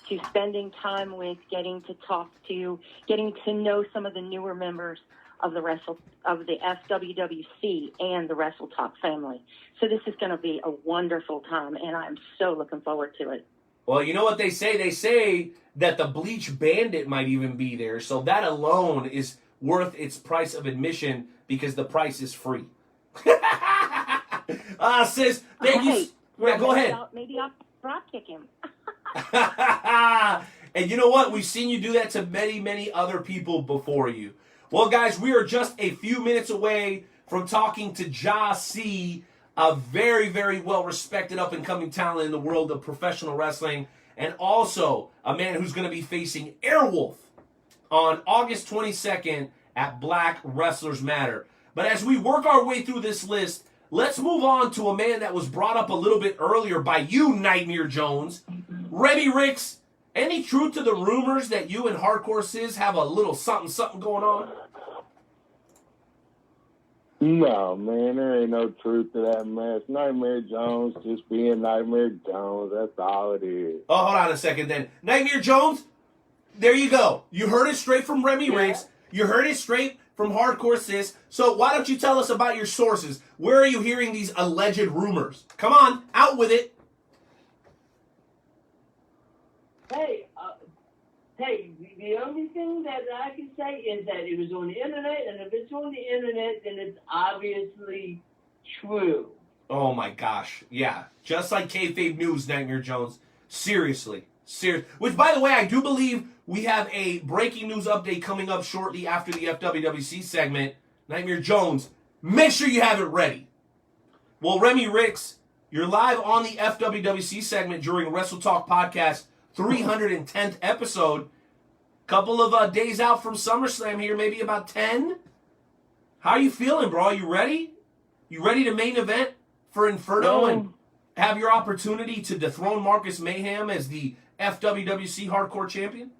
to spending time with, getting to talk to, getting to know some of the newer members of the FWWC and the Wrestle Talk family. So this is going to be a wonderful time, and I'm so looking forward to it. Well, you know what they say? They say that the Bleach Bandit might even be there. So that alone is worth its price of admission because the price is free. Sis, thank you. Yeah, go ahead. Maybe I'll drop kick him. And you know what? We've seen you do that to many, many other people before you. Well, guys, we are just a few minutes away from talking to Jah-C, a very, very well-respected up-and-coming talent in the world of professional wrestling, and also a man who's going to be facing Airwolf on August 22nd at Black Wrestlers Matter. But as we work our way through this list, let's move on to a man that was brought up a little bit earlier by you, Nightmare Jones. Remy Ricks, any truth to the rumors that you and Hardcore Sis have a little something going on? No, man, there ain't no truth to that mess. Nightmare Jones just being Nightmare Jones. That's all it is. Oh, hold on a second then. Nightmare Jones, there you go. You heard it straight from Remy Ricks. You heard it straight from Hardcore Sis. So why don't you tell us about your sources? Where are you hearing these alleged rumors? Come on, out with it. Hey, the only thing that I can say is that it was on the internet, and if it's on the internet, then it's obviously true. Oh my gosh, yeah. Just like kayfabe news, Nightmare Jones. Seriously. Which, by the way, I do believe we have a breaking news update coming up shortly after the FWWC segment. Nightmare Jones, make sure you have it ready. Well, Remy Ricks, you're live on the FWWC segment during Wrestle Talk Podcast 310th episode. Couple of days out from SummerSlam here, maybe about 10. How are you feeling, bro? Are you ready? You ready to main event for Inferno and have your opportunity to dethrone Marcus Mayhem as the FWWC Hardcore Champion?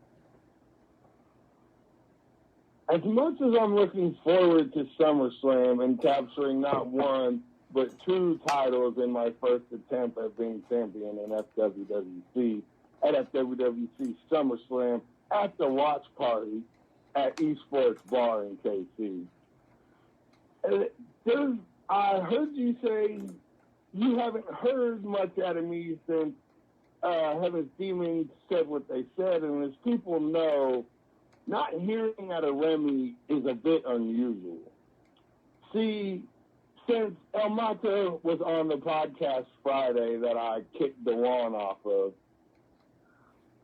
As much as I'm looking forward to SummerSlam and capturing not one, but 2 titles in my first attempt at being champion in FWWC, at FWWC SummerSlam, at the watch party at Esports Bar in KC. I heard you say you haven't heard much out of me since Heaven's Demons said what they said, and as people know, not hearing out of Remy is a bit unusual. See, since El Mato was on the podcast Friday that I kicked the lawn off of,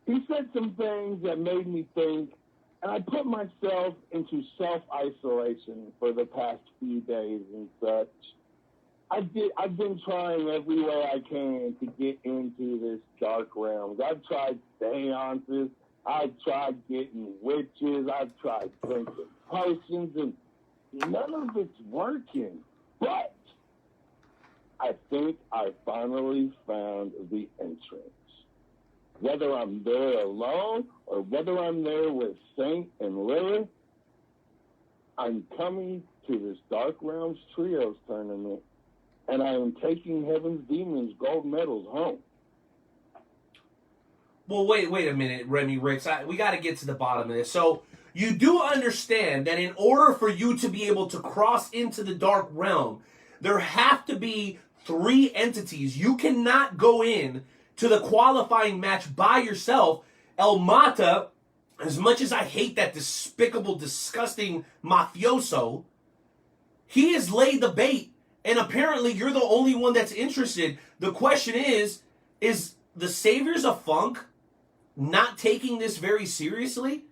he said some things that made me think, and I put myself into self-isolation for the past few days and such. I've been trying every way I can to get into this dark realm. I've tried seances, I've tried getting witches, I've tried drinking potions, and none of it's working. But I think I finally found the entrance. Whether I'm there alone or whether I'm there with Saint and Lilith, I'm coming to this Dark Realms Trios tournament and I am taking Heaven's Demons gold medals home. Well, wait a minute, Remy Ricks. We got to get to the bottom of this. So you do understand that in order for you to be able to cross into the Dark Realm, there have to be 3 entities. You cannot go in to the qualifying match by yourself. El Mata, as much as I hate that despicable, disgusting mafioso, he has laid the bait, and apparently you're the only one that's interested. The question is the Saviors of Funk not taking this very seriously?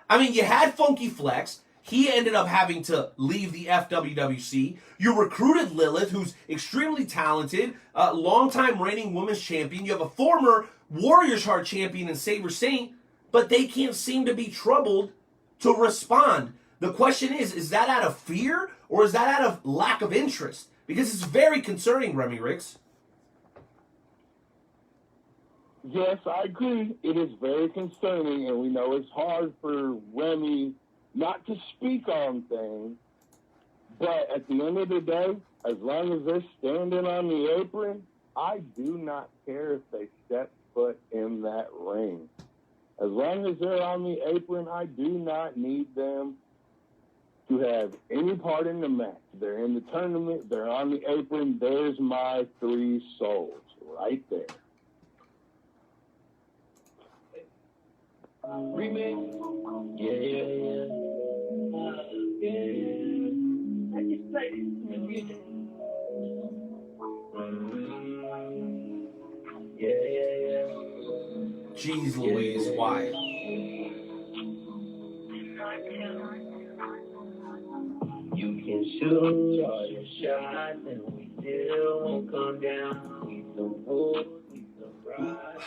I mean, you had Funky Flex. He ended up having to leave the FWWC. You recruited Lilith, who's extremely talented, longtime reigning women's champion. You have a former Warriors Heart champion in Saber Saint, but they can't seem to be troubled to respond. The question is that out of fear or is that out of lack of interest? Because it's very concerning, Remy Ricks. Yes, I agree. It is very concerning, and we know it's hard for Remy not to speak on things. But at the end of the day, as long as they're standing on the apron, I do not care if they step foot in that ring. As long as they're on the apron, I do not need them to have any part in the match. They're in the tournament, they're on the apron, there's my 3 souls right there. Remix. Yeah. I just play the music. Yeah. Jeez Louise, why? You can shoot all your shots and we still won't come down. We some fools, we some brats.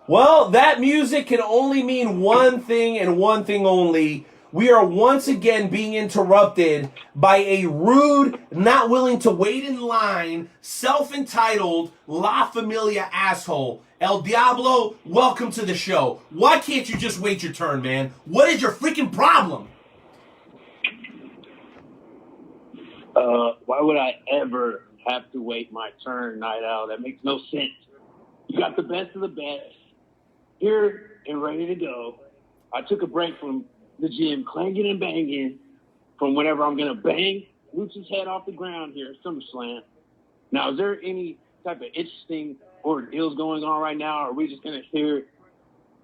Well, that music can only mean one thing and one thing only. We are once again being interrupted by a rude, not willing to wait in line, self-entitled, La Familia asshole. El Diablo, welcome to the show. Why can't you just wait your turn, man? What is your freaking problem? Why would I ever have to wait my turn, Night Owl? That makes no sense. You got the best of the best here and ready to go. I took a break from the gym, clanging and banging, from whenever I'm going to bang Lucha's head off the ground here at SummerSlam. Now, is there any type of interesting ordeals going on right now, or are we just going to hear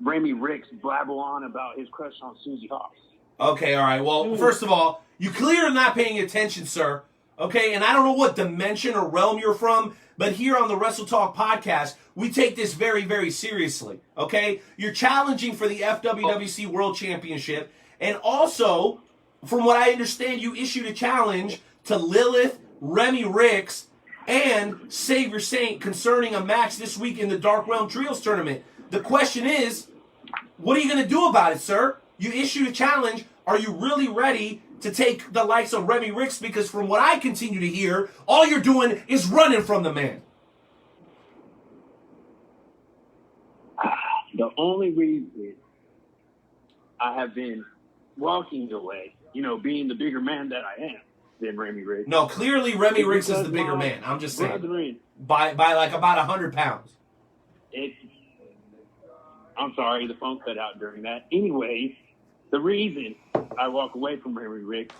Remy Ricks blabble on about his crush on Susie Hawks? Okay, all right. Well, first of all, you clearly are not paying attention, sir. Okay, and I don't know what dimension or realm you're from, but here on the Wrestle Talk podcast, we take this very, very seriously. Okay? You're challenging for the FWWC World Championship, and also, from what I understand, you issued a challenge to Lilith, Remy Ricks, and Savior Saint concerning a match this week in the Dark Realm Trios Tournament. The question is, what are you going to do about it, sir? You issued a challenge. Are you really ready to take the likes of Remy Ricks? Because from what I continue to hear, all you're doing is running from the man. The only reason I have been walking away, being the bigger man that I am than Remy Ricks. No, clearly Remy Ricks is the bigger man. I'm just saying. By like about 100 pounds. I'm sorry, the phone cut out during that. Anyway, the reason I walk away from Remy Ricks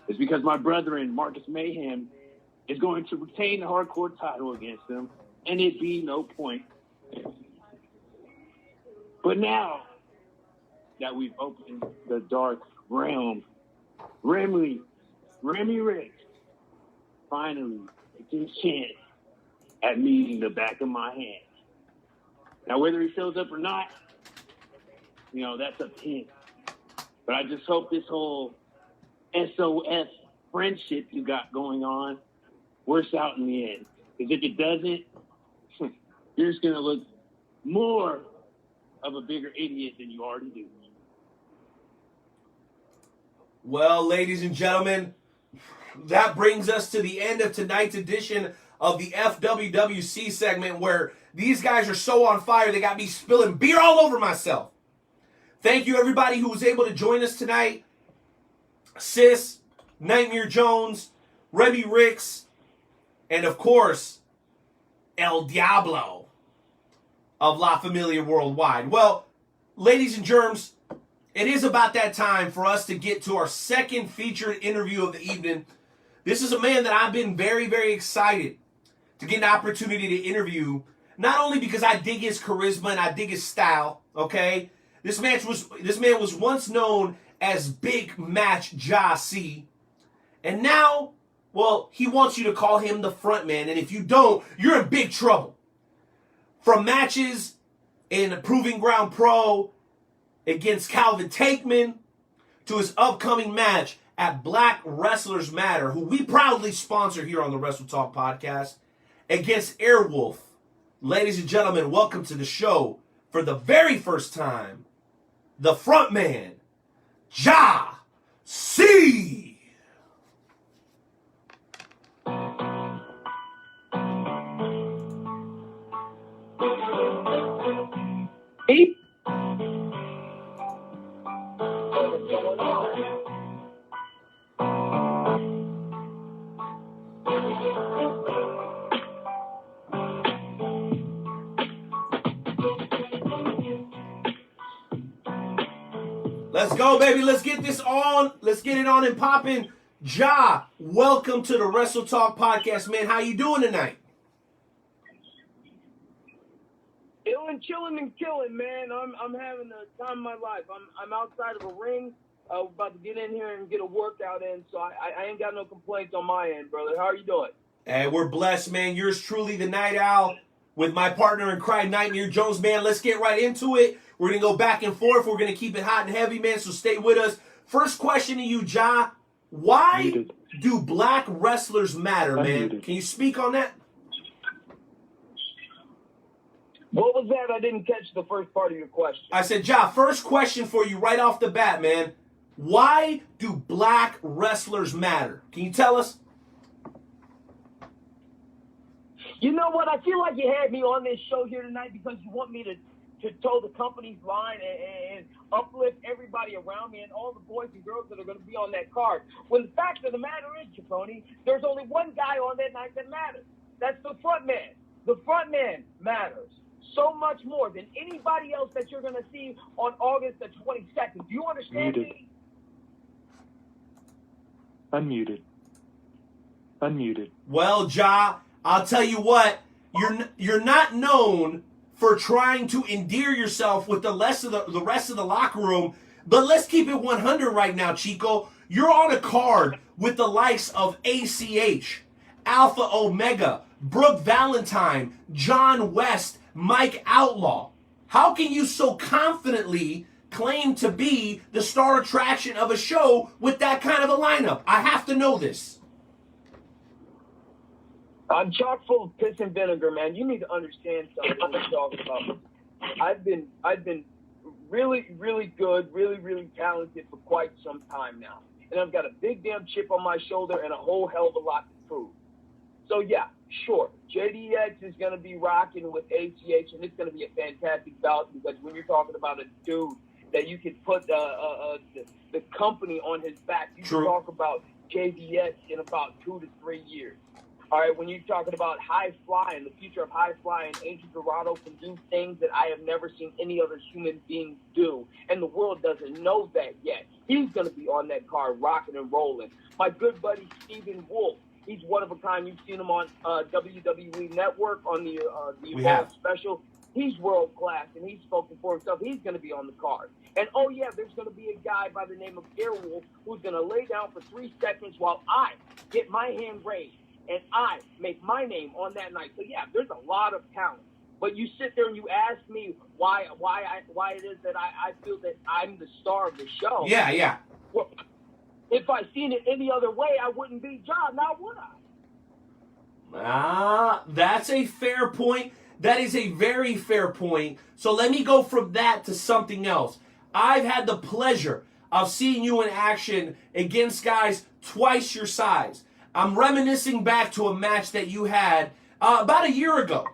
is because my brother-in, Marcus Mayhem, is going to retain the hardcore title against him, and it'd be no point. But now that we've opened the Dark Realm, Remy Ricks finally gets his chance at meeting the back of my hand. Now, whether he shows up or not, that's up to him. But I just hope this whole SOS friendship you got going on works out in the end. Because if it doesn't, you're just going to look more of a bigger idiot than you already do. Well, ladies and gentlemen, that brings us to the end of tonight's edition of the FWWC segment, where these guys are so on fire they got me spilling beer all over myself. Thank you, everybody who was able to join us tonight. Sis, Nightmare Jones, Remy Ricks, and of course, El Diablo of La Familia Worldwide. Well, ladies and germs, it is about that time for us to get to our second featured interview of the evening. This is a man that I've been very, very excited to get an opportunity to interview, not only because I dig his charisma and I dig his style, okay? This man was once known as Big Match Jah-C, and now, well, he wants you to call him the front man, and if you don't, you're in big trouble. From matches in Proving Ground Pro against Calvin Tankman to his upcoming match at Black Wrestlers Matter, who we proudly sponsor here on the Wrestle Talk podcast, against Airwolf. Ladies and gentlemen, welcome to the show for the very first time, the front man, Jah-C. Let's go, baby. Let's get this on. Let's get it on and popping. Ja, welcome to the Wrestle Talk podcast, man. How you doing tonight? Chilling and killing, man. I'm having the time of my life. I'm outside of a ring, about to get in here and get a workout in, so I ain't got no complaints on my end, brother. How are you doing? Hey, we're blessed, man. Yours truly, the Night Owl, with my partner in crime, Nightmare Jones, man. Let's get right into it. We're going to go back and forth. We're going to keep it hot and heavy, man, so stay with us. First question to you, Ja. Why do black wrestlers matter, man? Can you speak on that? What was that? I didn't catch the first part of your question. I said, Ja, first question for you right off the bat, man. Why do black wrestlers matter? Can you tell us? You know what? I feel like you had me on this show here tonight because you want me to toe the company's line and uplift everybody around me and all the boys and girls that are going to be on that card. When the fact of the matter is, Jabroni, there's only one guy on that night that matters. That's the front man. The front man matters so much more than anybody else that you're going to see on August the 22nd. Do you understand me? Unmuted. Well, Ja, I'll tell you what. You're not known for trying to endear yourself with the rest of the locker room, but let's keep it 100 right now, Chico. You're on a card with the likes of ACH, Alpha Omega, Brooke Valentine, John West, Mike Outlaw. How can you so confidently claim to be the star attraction of a show with that kind of a lineup? I have to know this. I'm chock full of piss and vinegar, man. You need to understand something when we're talking about. I've been really, really good, really, really talented for quite some time now. And I've got a big damn chip on my shoulder and a whole hell of a lot to prove. So yeah, sure, JDX is going to be rocking with ACH, and it's going to be a fantastic bout because when you're talking about a dude that you can put the company on his back, you can talk about JDX in about 2 to 3 years. All right, when you're talking about high flying, the future of high flying, Angel Dorado can do things that I have never seen any other human being do, and the world doesn't know that yet. He's going to be on that card, rocking and rolling. My good buddy Stephen Wolf, he's one of a kind. You've seen him on WWE Network on the Evolve special. He's world class, and he's spoken for himself. He's going to be on the card. And, oh, yeah, there's going to be a guy by the name of Airwolf who's going to lay down for 3 seconds while I get my hand raised. And I make my name on that night. So, yeah, there's a lot of talent. But you sit there and you ask me why it is that I feel that I'm the star of the show. Yeah. Well, if I seen it any other way, I wouldn't be John. Now would I? That's a fair point. That is a very fair point. So let me go from that to something else. I've had the pleasure of seeing you in action against guys twice your size. I'm reminiscing back to a match that you had about a year ago,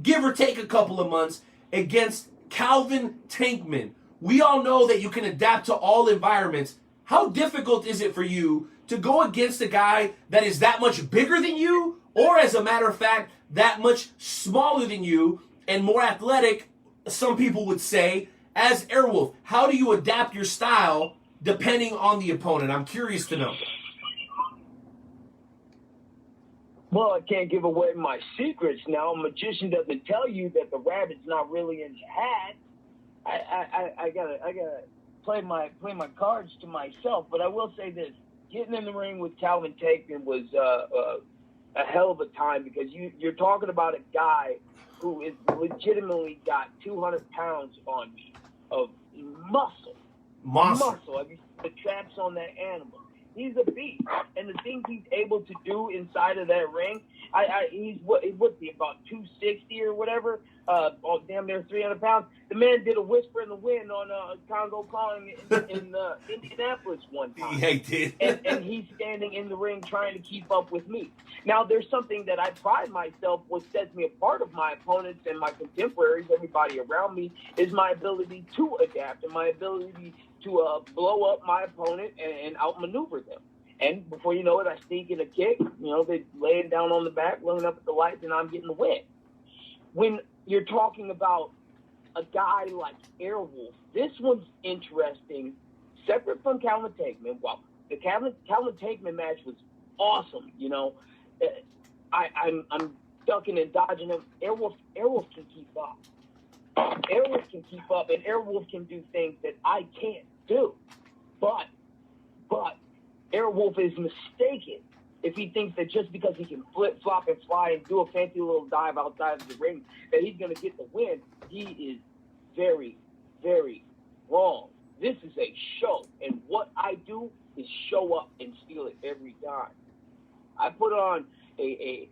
give or take a couple of months, against Calvin Tankman. We all know that you can adapt to all environments. How difficult is it for you to go against a guy that is that much bigger than you or as a matter of fact, that much smaller than you and more athletic, some people would say, as Airwolf? How do you adapt your style depending on the opponent? I'm curious to know. Well, I can't give away my secrets now. A magician doesn't tell you that the rabbit's not really in your hat. I gotta play my cards to myself. But I will say this: getting in the ring with Calvin Takeman was a hell of a time, because you're talking about a guy who is legitimately got 200 pounds on me of muscle. Muscle. Have you seen the traps on that animal? He's a beast, and the things he's able to do inside of that ring, he's about 260 or whatever, damn near 300 pounds. The man did a whisper in the wind on Congo Calling in Indianapolis one time. Yeah, he did. and he's standing in the ring trying to keep up with me. Now, there's something that I pride myself, what sets me apart of my opponents and my contemporaries, everybody around me, is my ability to adapt and my ability to blow up my opponent and outmaneuver them. And before you know it, I sneak in a kick. They laying down on the back, looking up at the lights, and I'm getting the win. When you're talking about a guy like Airwolf, this one's interesting, separate from Calvin Takeman. Well, the Calvin Takeman match was awesome. I'm ducking and dodging him. Airwolf can keep up. Airwolf can keep up, and Airwolf can do things that I can't do. But Airwolf is mistaken if he thinks that just because he can flip, flop, and fly and do a fancy little dive outside of the ring that he's going to get the win. He is very, very wrong. This is a show, and what I do is show up and steal it every time. I put on a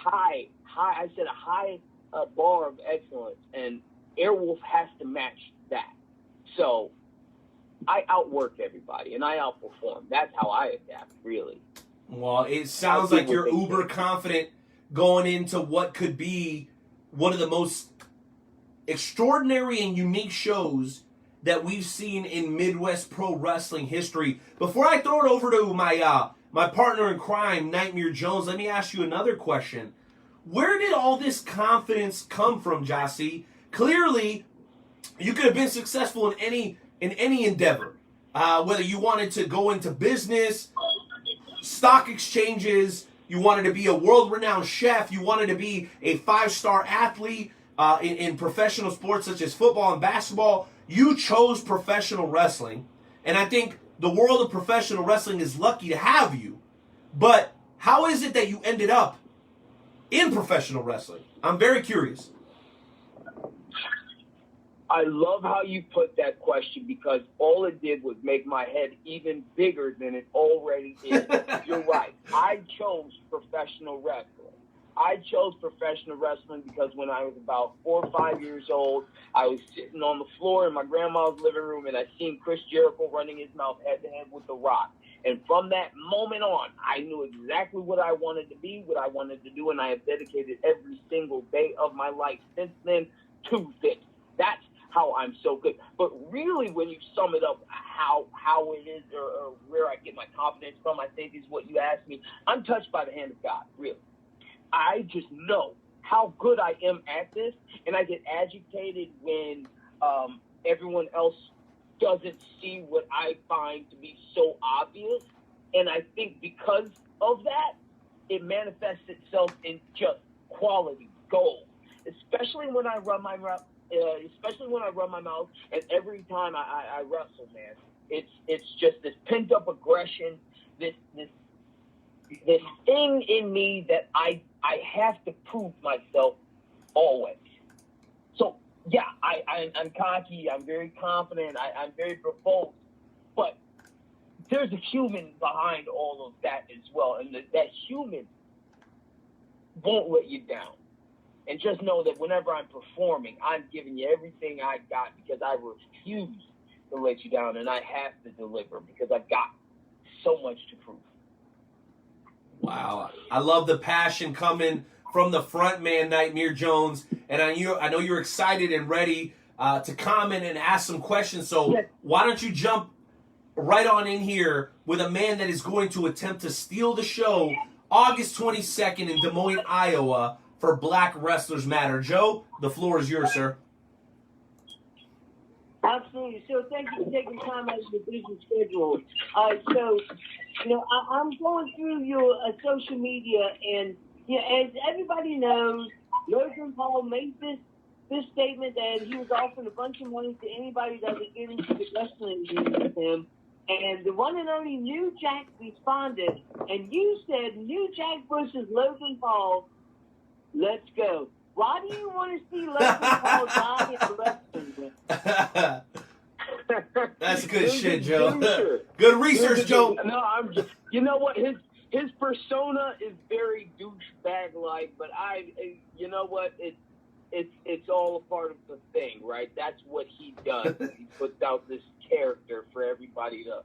high bar of excellence, and Airwolf has to match that. So I outwork everybody, and I outperform. That's how I adapt, really. Well, it sounds like you're uber confident going into what could be one of the most extraordinary and unique shows that we've seen in Midwest pro wrestling history. Before I throw it over to my partner in crime, Nightmare Jones, let me ask you another question. Where did all this confidence come from, Jah-C? Clearly, you could have been successful in any endeavor, whether you wanted to go into business, stock exchanges, you wanted to be a world-renowned chef, you wanted to be a 5-star athlete in professional sports such as football and basketball. You chose professional wrestling, and I think the world of professional wrestling is lucky to have you. But how is it that you ended up in professional wrestling? I'm very curious. I love how you put that question, because all it did was make my head even bigger than it already is. You're right. I chose professional wrestling. I chose professional wrestling because when I was about 4 or 5 years old, I was sitting on the floor in my grandma's living room, and I seen Chris Jericho running his mouth head-to-head with The Rock. And from that moment on, I knew exactly what I wanted to be, what I wanted to do, and I have dedicated every single day of my life since then to this. That's how I'm so good. But really, when you sum it up, how it is or where I get my confidence from, I think is what you asked me. I'm touched by the hand of God, really. I just know how good I am at this, and I get agitated when everyone else doesn't see what I find to be so obvious. And I think because of that, it manifests itself in just quality gold, especially when I run my mouth, and every time I wrestle, man. It's just this pent up aggression, this thing in me that I have to prove myself always. So yeah, I'm cocky, I'm very confident, I'm very provoked, but there's a human behind all of that as well, and that human won't let you down. And just know that whenever I'm performing, I'm giving you everything I got, because I refuse to let you down, and I have to deliver because I've got so much to prove. Wow. I love the passion coming from the front man, Nightmare Jones. And I know you're excited and ready to comment and ask some questions. So why don't you jump right on in here with a man that is going to attempt to steal the show August 22nd in Des Moines, Iowa for Black Wrestlers Matter. Joe, the floor is yours, sir. Absolutely. So thank you for taking time out of your busy schedule. So, I'm going through your social media, and as everybody knows, Logan Paul made this statement that he was offering a bunch of money to anybody that would get into the wrestling game with him. And the one and only New Jack responded, and you said, New Jack versus Logan Paul, let's go. Why do you want to see Logan Paul die in wrestling? That's good shit, Joe. Good research, Joe. No, I'm just, you know what? His persona is very douchebag-like, but you know what? It's all a part of the thing, right? That's what he does. He puts out this character for everybody to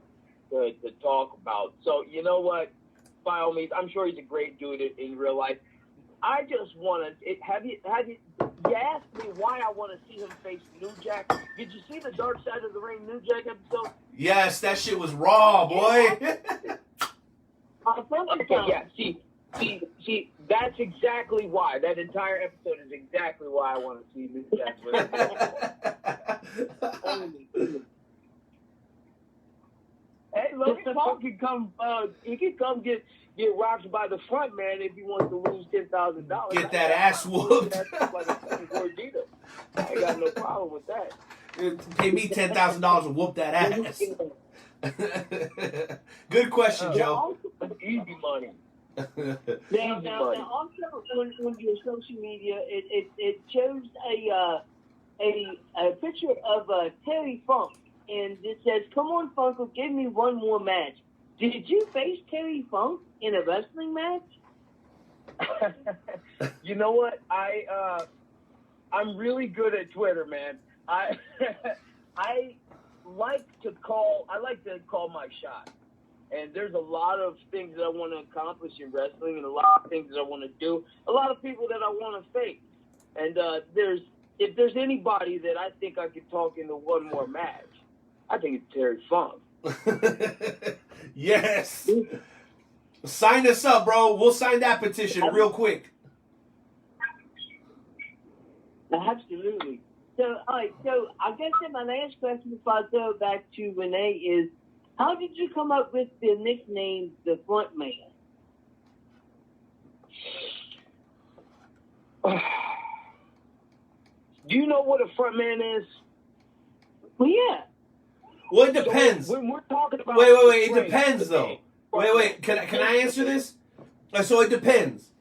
talk about. So, you know what? By all means, I'm sure he's a great dude in real life. I just want to. Have you asked me why I want to see him face New Jack? Did you see the Dark Side of the Ring New Jack episode? Yes, that shit was raw, boy. Okay, yeah. See, that's exactly why. That entire episode is exactly why I want to see New Jack. Hey, Logan Paul can come. He can come get rocked by the front man if he wants to lose $10,000. Get that ass whooped. I ain't got no problem with that. Pay me $10,000 and whoop that ass. Good question, Joe. Easy money. Now, also on your social media, it shows a picture of Terry Funk, and it says, "Come on, Funkle, give me one more match." Did you face Terry Funk in a wrestling match? You know what? I'm really good at Twitter, man. I like to call my shot. And there's a lot of things that I want to accomplish in wrestling, and a lot of things that I want to do, a lot of people that I want to face. And if there's anybody that I think I could talk into one more match, I think it's Terry Funk. Yes. Sign us up, bro. We'll sign that petition real quick. Absolutely. So, all right. So, I guess that my last question before I throw it back to Renee is, how did you come up with the nickname, the Front Man? Do you know what a front man is? Well, yeah. Well, it depends. So when we're talking about... Wait. It depends, though. Wait. Can I answer this? So it depends.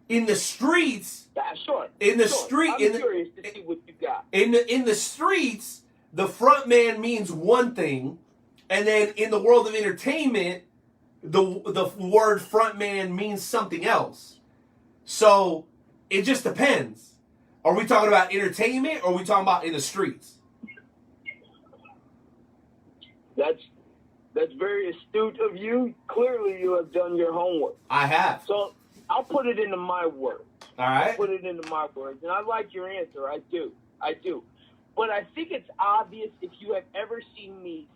In the streets... Yeah, sure. In the sure. street... I'm curious to see what you got. In the streets, the front man means one thing, and then in the world of entertainment, the word front man means something else. So it just depends. Are we talking about entertainment, or are we talking about in the streets? That's very astute of you. Clearly, you have done your homework. I have. So I'll put it into my words. All right. I'll put it into my words, and I like your answer. I do. But I think it's obvious if you have ever seen me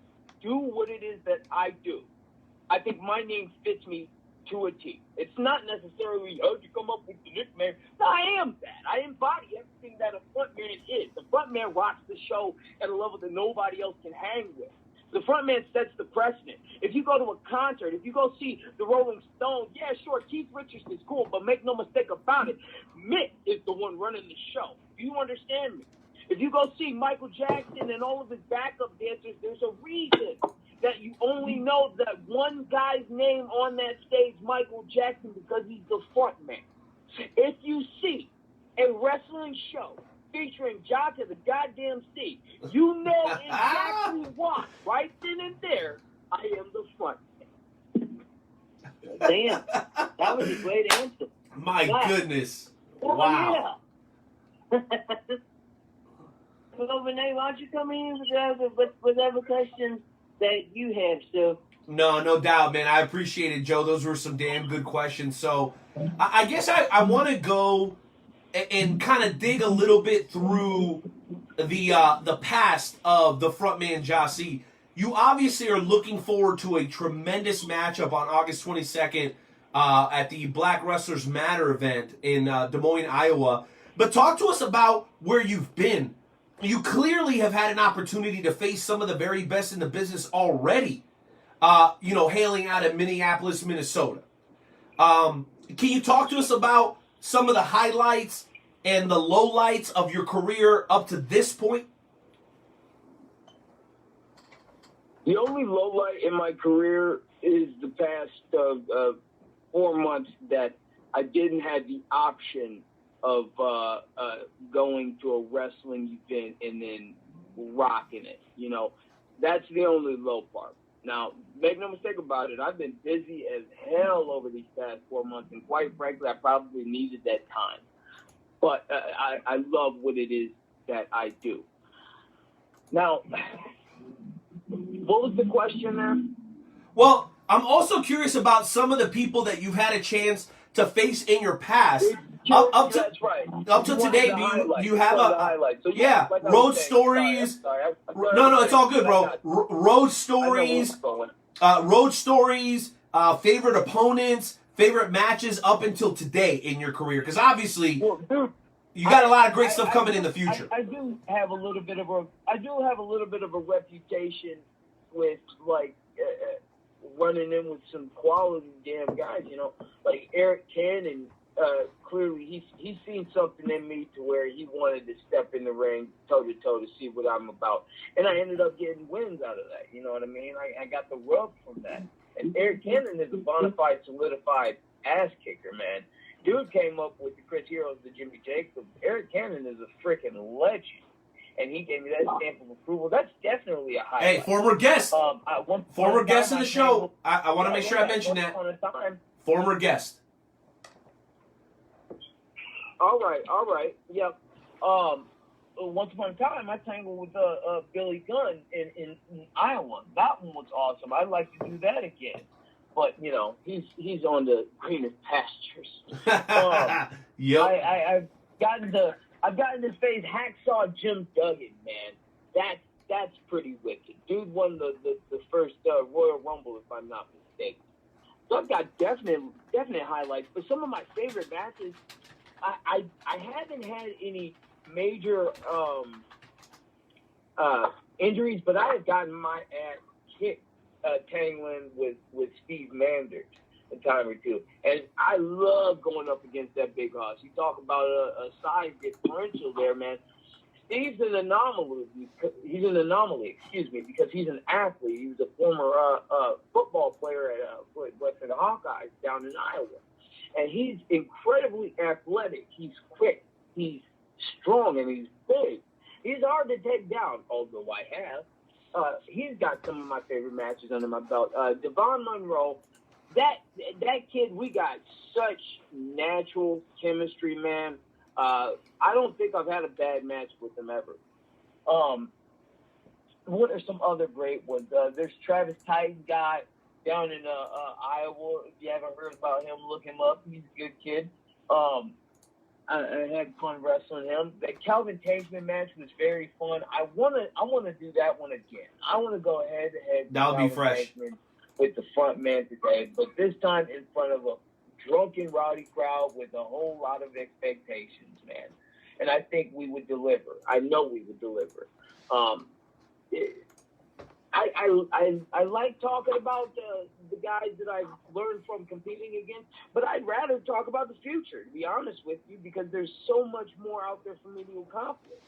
do what it is that I do. I think my name fits me to a T. It's not necessarily, how'd you come up with the nickname? No, I am that. I embody everything that a front man is. The front man rocks the show at a level that nobody else can hang with. The front man sets the precedent. If you go to a concert, if you go see the Rolling Stones, yeah, sure, Keith Richards is cool, but make no mistake about it, Mick is the one running the show. Do you understand me? If you go see Michael Jackson and all of his backup dancers, there's a reason that you only know that one guy's name on that stage, Michael Jackson, because he's the front man. If you see a wrestling show featuring Jock to the goddamn C, you know exactly why. Right then and there, I am the front man. Damn, that was a great answer. My goodness. Well, wow. Yeah. Well, Renee, why don't you come in with whatever questions that you have, so. No doubt, man. I appreciate it, Joe. Those were some damn good questions. So I guess I want to go and kind of dig a little bit through the past of the frontman Jah-C. You obviously are looking forward to a tremendous matchup on August 22nd at the Black Wrestlers Matter event in Des Moines, Iowa. But talk to us about where you've been. You clearly have had an opportunity to face some of the very best in the business already, hailing out of Minneapolis, Minnesota. Can you talk to us about some of the highlights and the lowlights of your career up to this point? The only lowlight in my career is the past 4 months that I didn't have the option of going to a wrestling event and then rocking it. That's the only low part. Now, make no mistake about it, I've been busy as hell over these past 4 months, and quite frankly, I probably needed that time. But I love what it is that I do. Now, what was the question there? Well, I'm also curious about some of the people that you've had a chance to face in your past. That's right. Up to today, do you have So road stories? No, it's all good, bro. Road stories, favorite opponents, favorite matches up until today in your career, because obviously you got a lot of great stuff coming in the future. I do have a little bit of a reputation with running in with some quality damn guys, like Eric Cannon. Clearly, he's seen something in me to where he wanted to step in the ring toe to toe to see what I'm about, and I ended up getting wins out of that. You know what I mean? I got the rub from that. And Eric Cannon is a bona fide, solidified ass kicker, man. Dude came up with the Chris Heroes, the Jimmy Jacobs. Eric Cannon is a freaking legend, and he gave me that stamp of approval. That's definitely a highlight. Hey, former guest. Former guest of the show. I want to make sure I mention that. Former guest. All right. Yep. Once upon a time, I tangled with Billy Gunn in Iowa. That one was awesome. I'd like to do that again. But, he's on the greenest pastures. Yep. I've gotten to face Hacksaw Jim Duggan, man. That's pretty wicked. Dude won the first Royal Rumble, if I'm not mistaken. So I've got definite highlights. But some of my favorite matches, I haven't had any major injuries, but I have gotten my ass kicked tangling with Steve Manders a time or two. And I love going up against that big hoss. You talk about a size differential there, man. Steve's an anomaly. He's an anomaly, because he's an athlete. He was a former football player at the Hawkeyes down in Iowa. And he's incredibly athletic. He's quick. He's strong, and he's big. He's hard to take down, although I have. He's got some of my favorite matches under my belt. Devon Monroe, that kid, we got such natural chemistry, man. I don't think I've had a bad match with him ever. What are some other great ones? There's Travis Titan guy down in Iowa. If you haven't heard about him, look him up. He's a good kid. I had fun wrestling him. That Calvin Tasman match was very fun. I wanna do that one again. I want to go head to head. That'll be fresh with the front man today, but this time in front of a drunken, rowdy crowd with a whole lot of expectations, man. And I think we would deliver. I know we would deliver. I like talking about the guys that I've learned from competing against, but I'd rather talk about the future, to be honest with you, because there's so much more out there for me to accomplish.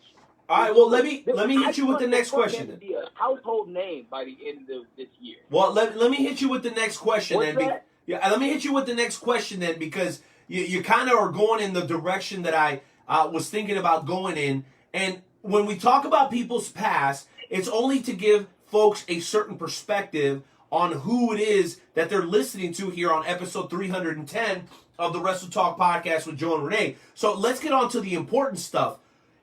All right, well, let me hit you with the next question. To be a household name by the end of this year. Well, let me hit you with the next question. What's that? Let me hit you with the next question then, because you kind of are going in the direction that I was thinking about going in. And when we talk about people's past, it's only to give folks a certain perspective on who it is that they're listening to here on episode 310 of the Wrestle Talk podcast with Joe and Renee. So let's get on to the important stuff.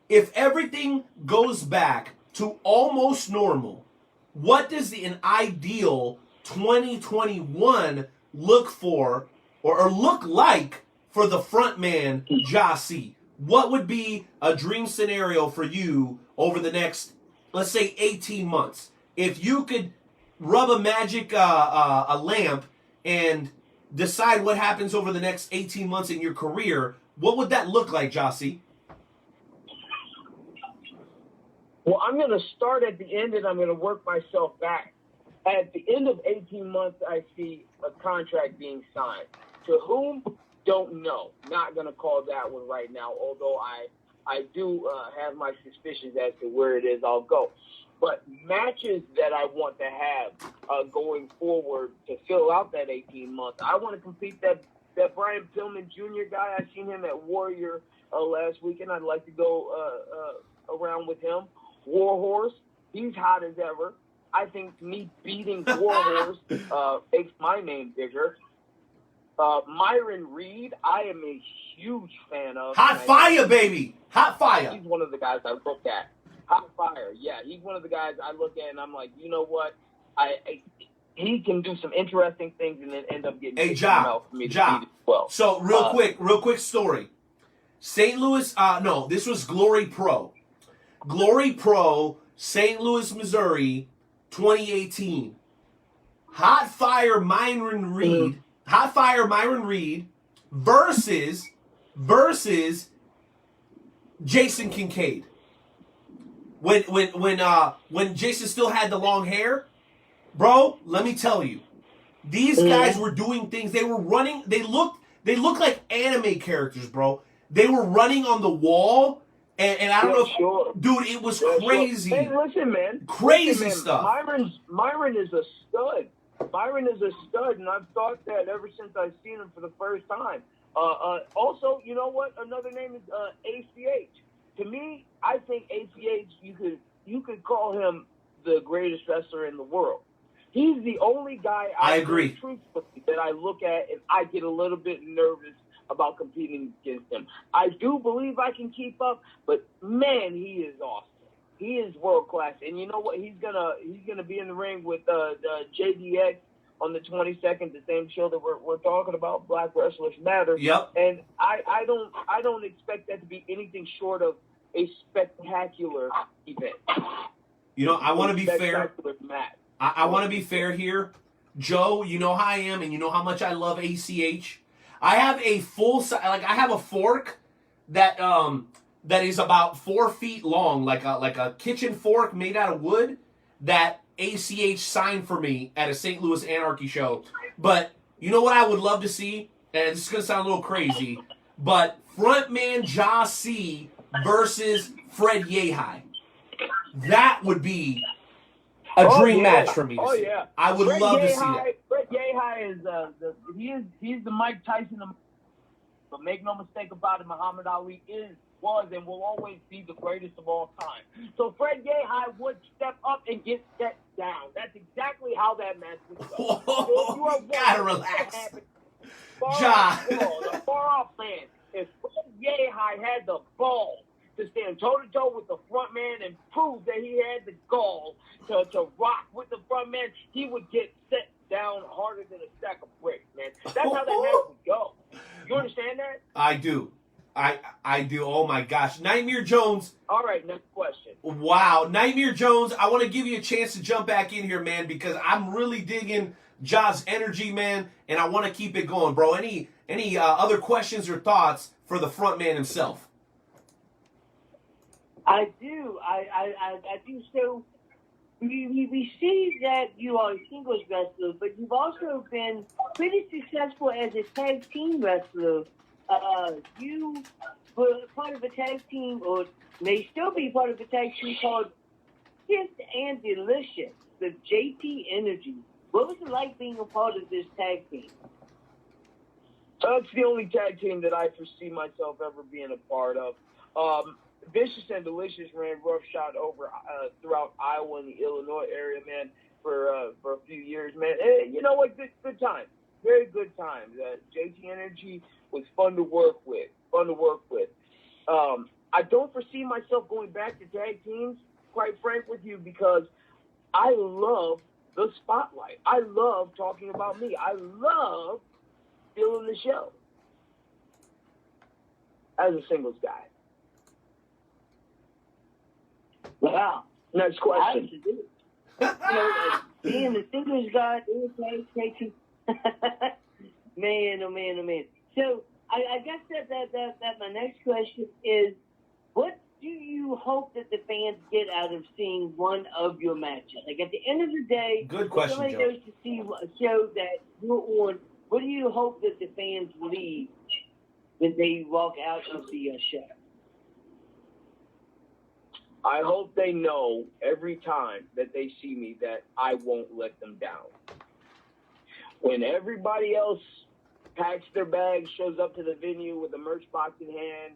If everything goes back to almost normal, what does an ideal 2021 look for or look like for the front man, Jah-C? What would be a dream scenario for you over the next, let's say, 18 months? If you could rub a magic a lamp and decide what happens over the next 18 months in your career, what would that look like, Jah-C? Well, I'm going to start at the end, and I'm going to work myself back. At the end of 18 months, I see a contract being signed. To whom? Don't know. Not going to call that one right now, although I do have my suspicions as to where it is I'll go. But matches that I want to have going forward to fill out that 18 months, I want to compete that Brian Pillman Jr. guy. I seen him at Warrior last weekend. I'd like to go around with him. Warhorse, he's hot as ever. I think me beating Warhorse makes my name bigger. Myron Reed, I am a huge fan of. Hot fire, baby. Hot fire. He's one of the guys I look at. Hot fire, yeah. He's one of the guys I look at, and I'm like, you know what? He can do some interesting things and then end up getting Ja. for me to beat as well. So real quick story. St. Louis, this was Glory Pro. Glory Pro, St. Louis, Missouri, 2018. Hot Fire Myron Reed versus Jason Kincaid. When Jason still had the long hair, bro, let me tell you, these guys were doing things. They were running. They looked like anime characters, bro. They were running on the wall. And I don't know, dude, it was crazy. Hey, listen, man. Crazy stuff. Myron is a stud. Myron is a stud, and I've thought that ever since I've seen him for the first time. Also, you know what? Another name is ACH. To me, I think ACH, you could call him the greatest wrestler in the world. He's the only guy I agree. Truthfully, that I look at and I get a little bit nervous about competing against him. I do believe I can keep up, but man, he is awesome. He is world class, and you know what? He's gonna be in the ring with the JDX on the 22nd, the same show that we're talking about, Black Wrestlers Matter. Yep. And I don't expect that to be anything short of a spectacular event. You know, I want to be fair. I want to be fair here, Joe. You know how I am, and you know how much I love ACH. I have a I have a fork that is about 4 feet long, like a kitchen fork made out of wood that ACH signed for me at a St. Louis Anarchy show. But you know what I would love to see? And this is going to sound a little crazy, but frontman Jah-C versus Fred Yehi. That would be a dream match for me to see. Yeah. I would love to see that. Fred Yehi he's the Mike Tyson of, but make no mistake about it, Muhammad Ali was and will always be the greatest of all time. So Fred Yehi would step up and get set down. That's exactly how that match would go. Whoa, so you gotta relax. The far off man, if Fred Yehi had the balls to stand toe-to-toe with the front man and prove that he had the gall to rock with the front man, he would get set down harder than a stack of bricks, man. That's how that match would go. You understand that? I do. I do. Oh, my gosh. Nightmare Jones. All right, next question. Wow. Nightmare Jones, I want to give you a chance to jump back in here, man, because I'm really digging Jah's energy, man, and I want to keep it going, bro. Any other questions or thoughts for the front man himself? I do. I do. So we see that you are a singles wrestler, but you've also been pretty successful as a tag team wrestler. You were part of a tag team, or may still be part of a tag team called Fit and Delicious, the JT Energy. What was it like being a part of this tag team? That's the only tag team that I foresee myself ever being a part of. Vicious and Delicious ran roughshod over throughout Iowa and the Illinois area, man, for a few years, man. And you know what? Good time. Very good time. JT Energy was fun to work with. I don't foresee myself going back to tag teams, quite frank with you, because I love the spotlight. I love talking about me. I love stealing the show as a singles guy. Wow. Next question. Being the singles guy, Man, oh man, oh man. So I guess that my next question is, what do you hope that the fans get out of seeing one of your matches? Like at the end of the day, Good question, somebody Joe. goes to see a show that you're on. What do you hope that the fans leave when they walk out of the show? I hope they know every time that they see me that I won't let them down. When everybody else packs their bags, shows up to the venue with a merch box in hand,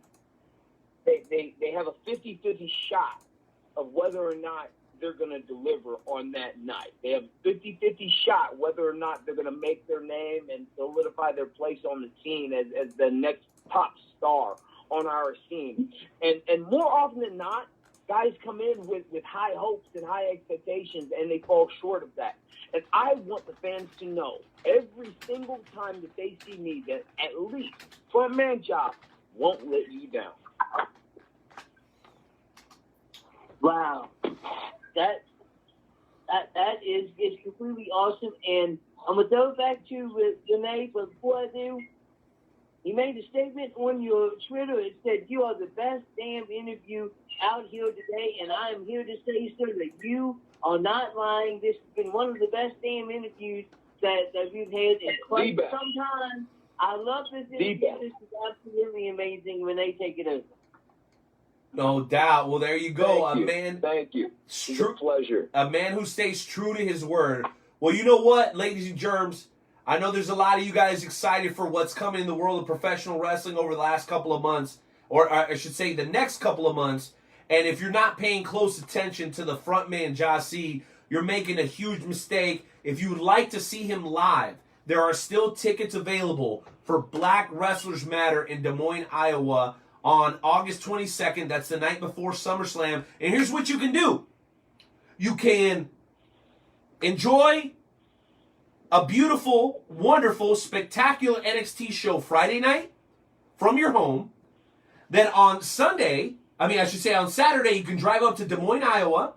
they have a 50-50 shot of whether or not they're going to deliver on that night. They have a 50-50 shot whether or not they're going to make their name and solidify their place on the scene as the next top star on our scene. And more often than not, guys come in with high hopes and high expectations, and they fall short of that. And I want the fans to know every single time that they see me that at least Frontman Jah won't let you down. Wow, that is completely awesome. And I'm gonna throw it back to Renee, but before I do, you made a statement on your Twitter. It said you are the best damn interview out here today, and I am here to say, sir, that you are not lying. This has been one of the best damn interviews that we've had in quite some time. I love this interview. This is absolutely amazing. Renee, take it over. No doubt. Well, there you go. Thank you. It's a pleasure. A man who stays true to his word. Well, you know what, ladies and germs? I know there's a lot of you guys excited for what's coming in the world of professional wrestling over the last couple of months, or I should say the next couple of months. And if you're not paying close attention to the frontman Jah-C, you're making a huge mistake. If you would like to see him live, there are still tickets available for Black Wrestlers Matter in Des Moines, Iowa on August 22nd. That's the night before SummerSlam. And here's what you can do. You can enjoy a beautiful, wonderful, spectacular NXT show Friday night from your home. Then on Saturday, you can drive up to Des Moines, Iowa,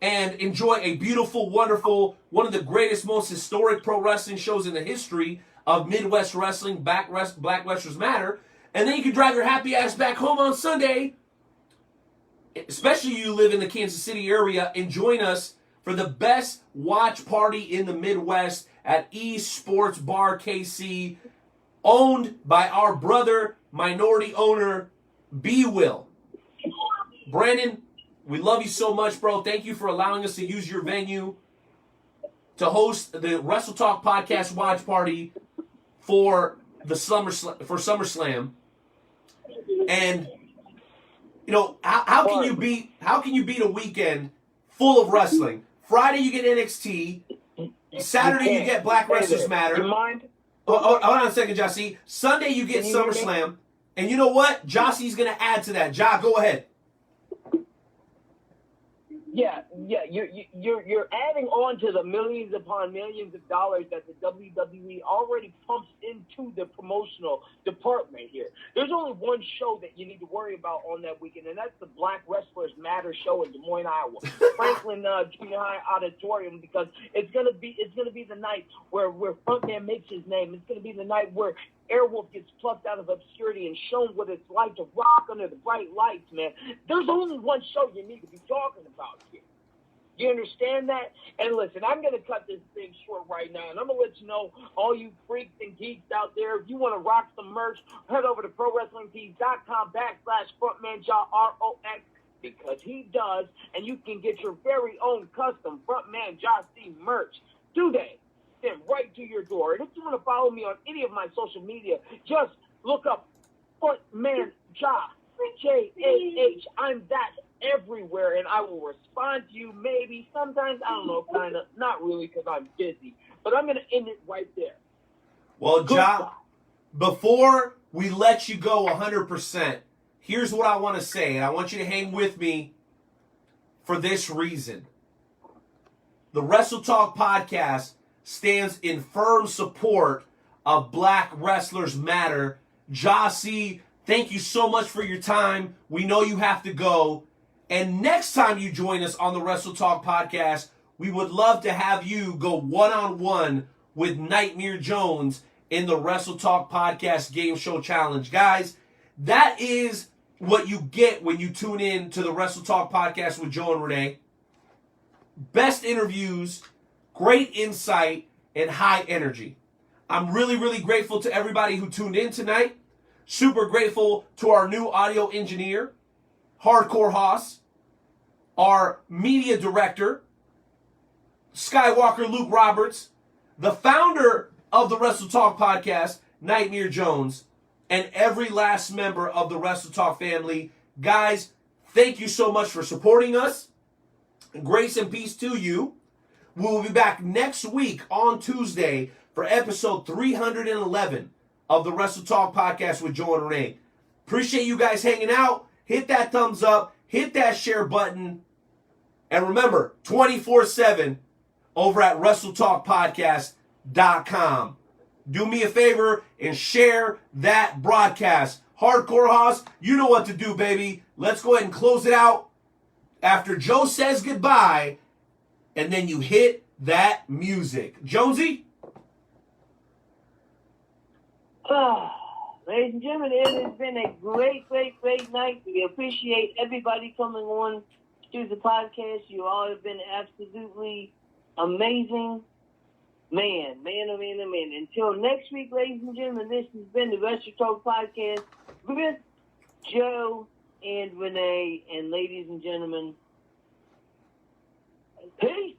and enjoy a beautiful, wonderful, one of the greatest, most historic pro wrestling shows in the history of Midwest Wrestling, Black Wrestlers Matter. And then you can drive your happy ass back home on Sunday, especially you live in the Kansas City area, and join us for the best watch party in the Midwest at E Sports Bar KC, owned by our brother, minority owner, B. Will. Brandon, we love you so much, bro. Thank you for allowing us to use your venue to host the Wrestle Talk Podcast watch party for SummerSlam. And you know, how can you beat a weekend full of wrestling? Friday you get NXT, Saturday you get Black Wrestlers Matter. Do you mind? Hold on a second, Jah-C. Sunday you get SummerSlam. And you know what? Jah-C's going to add to that. Jah, go ahead. Yeah, you're adding on to the millions upon millions of dollars that the WWE already pumps into the promotional department here. There's only one show that you need to worry about on that weekend, and that's the Black Wrestlers Matter show in Des Moines, Iowa, Franklin Junior High Auditorium, because it's gonna be the night where Frontman makes his name. It's gonna be the night where Airwolf gets plucked out of obscurity and shown what it's like to rock under the bright lights, man. There's only one show you need to be talking about here. You understand that? And listen, I'm going to cut this thing short right now, and I'm going to let you know, all you freaks and geeks out there, if you want to rock some merch, head over to ProWrestlingTees.com/FrontmanJah, ROX, because he does, and you can get your very own custom Frontman Jah-C merch today. Sent right to your door. And if you want to follow me on any of my social media, just look up Frontman Jah, J-A-H. I'm that everywhere, and I will respond to you maybe, sometimes, I don't know, kind of, not really because I'm busy. But I'm going to end it right there. Well, Jah, before we let you go 100%, here's what I want to say, and I want you to hang with me for this reason. The Wrestle Talk Podcast stands in firm support of Black Wrestlers Matter. Jah-C, thank you so much for your time. We know you have to go. And next time you join us on the Wrestle Talk Podcast, we would love to have you go one-on-one with Nightmare Jones in the Wrestle Talk Podcast Game Show Challenge. Guys, that is what you get when you tune in to the Wrestle Talk Podcast with Joe and Renee. Best interviews, great insight, and high energy. I'm really, really grateful to everybody who tuned in tonight. Super grateful to our new audio engineer, Hardcore Hoss, our media director, Skywalker Luke Roberts, the founder of the Wrestle Talk Podcast, Nightmare Jones, and every last member of the Wrestle Talk family. Guys, thank you so much for supporting us. Grace and peace to you. We will be back next week on Tuesday for episode 311 of the Wrestle Talk Podcast with Joe and Renee. Appreciate you guys hanging out. Hit that thumbs up. Hit that share button. And remember, 24/7 over at WrestleTalkPodcast.com. Do me a favor and share that broadcast. Hardcore Hoss, you know what to do, baby. Let's go ahead and close it out after Joe says goodbye, and then you hit that music. Jonesy? Ladies and gentlemen, it has been a great, great, great night. We appreciate everybody coming on to the podcast. You all have been absolutely amazing. Man. Until next week, ladies and gentlemen, this has been the Wrestle Talk Podcast with Joe and Renee. And ladies and gentlemen, peace.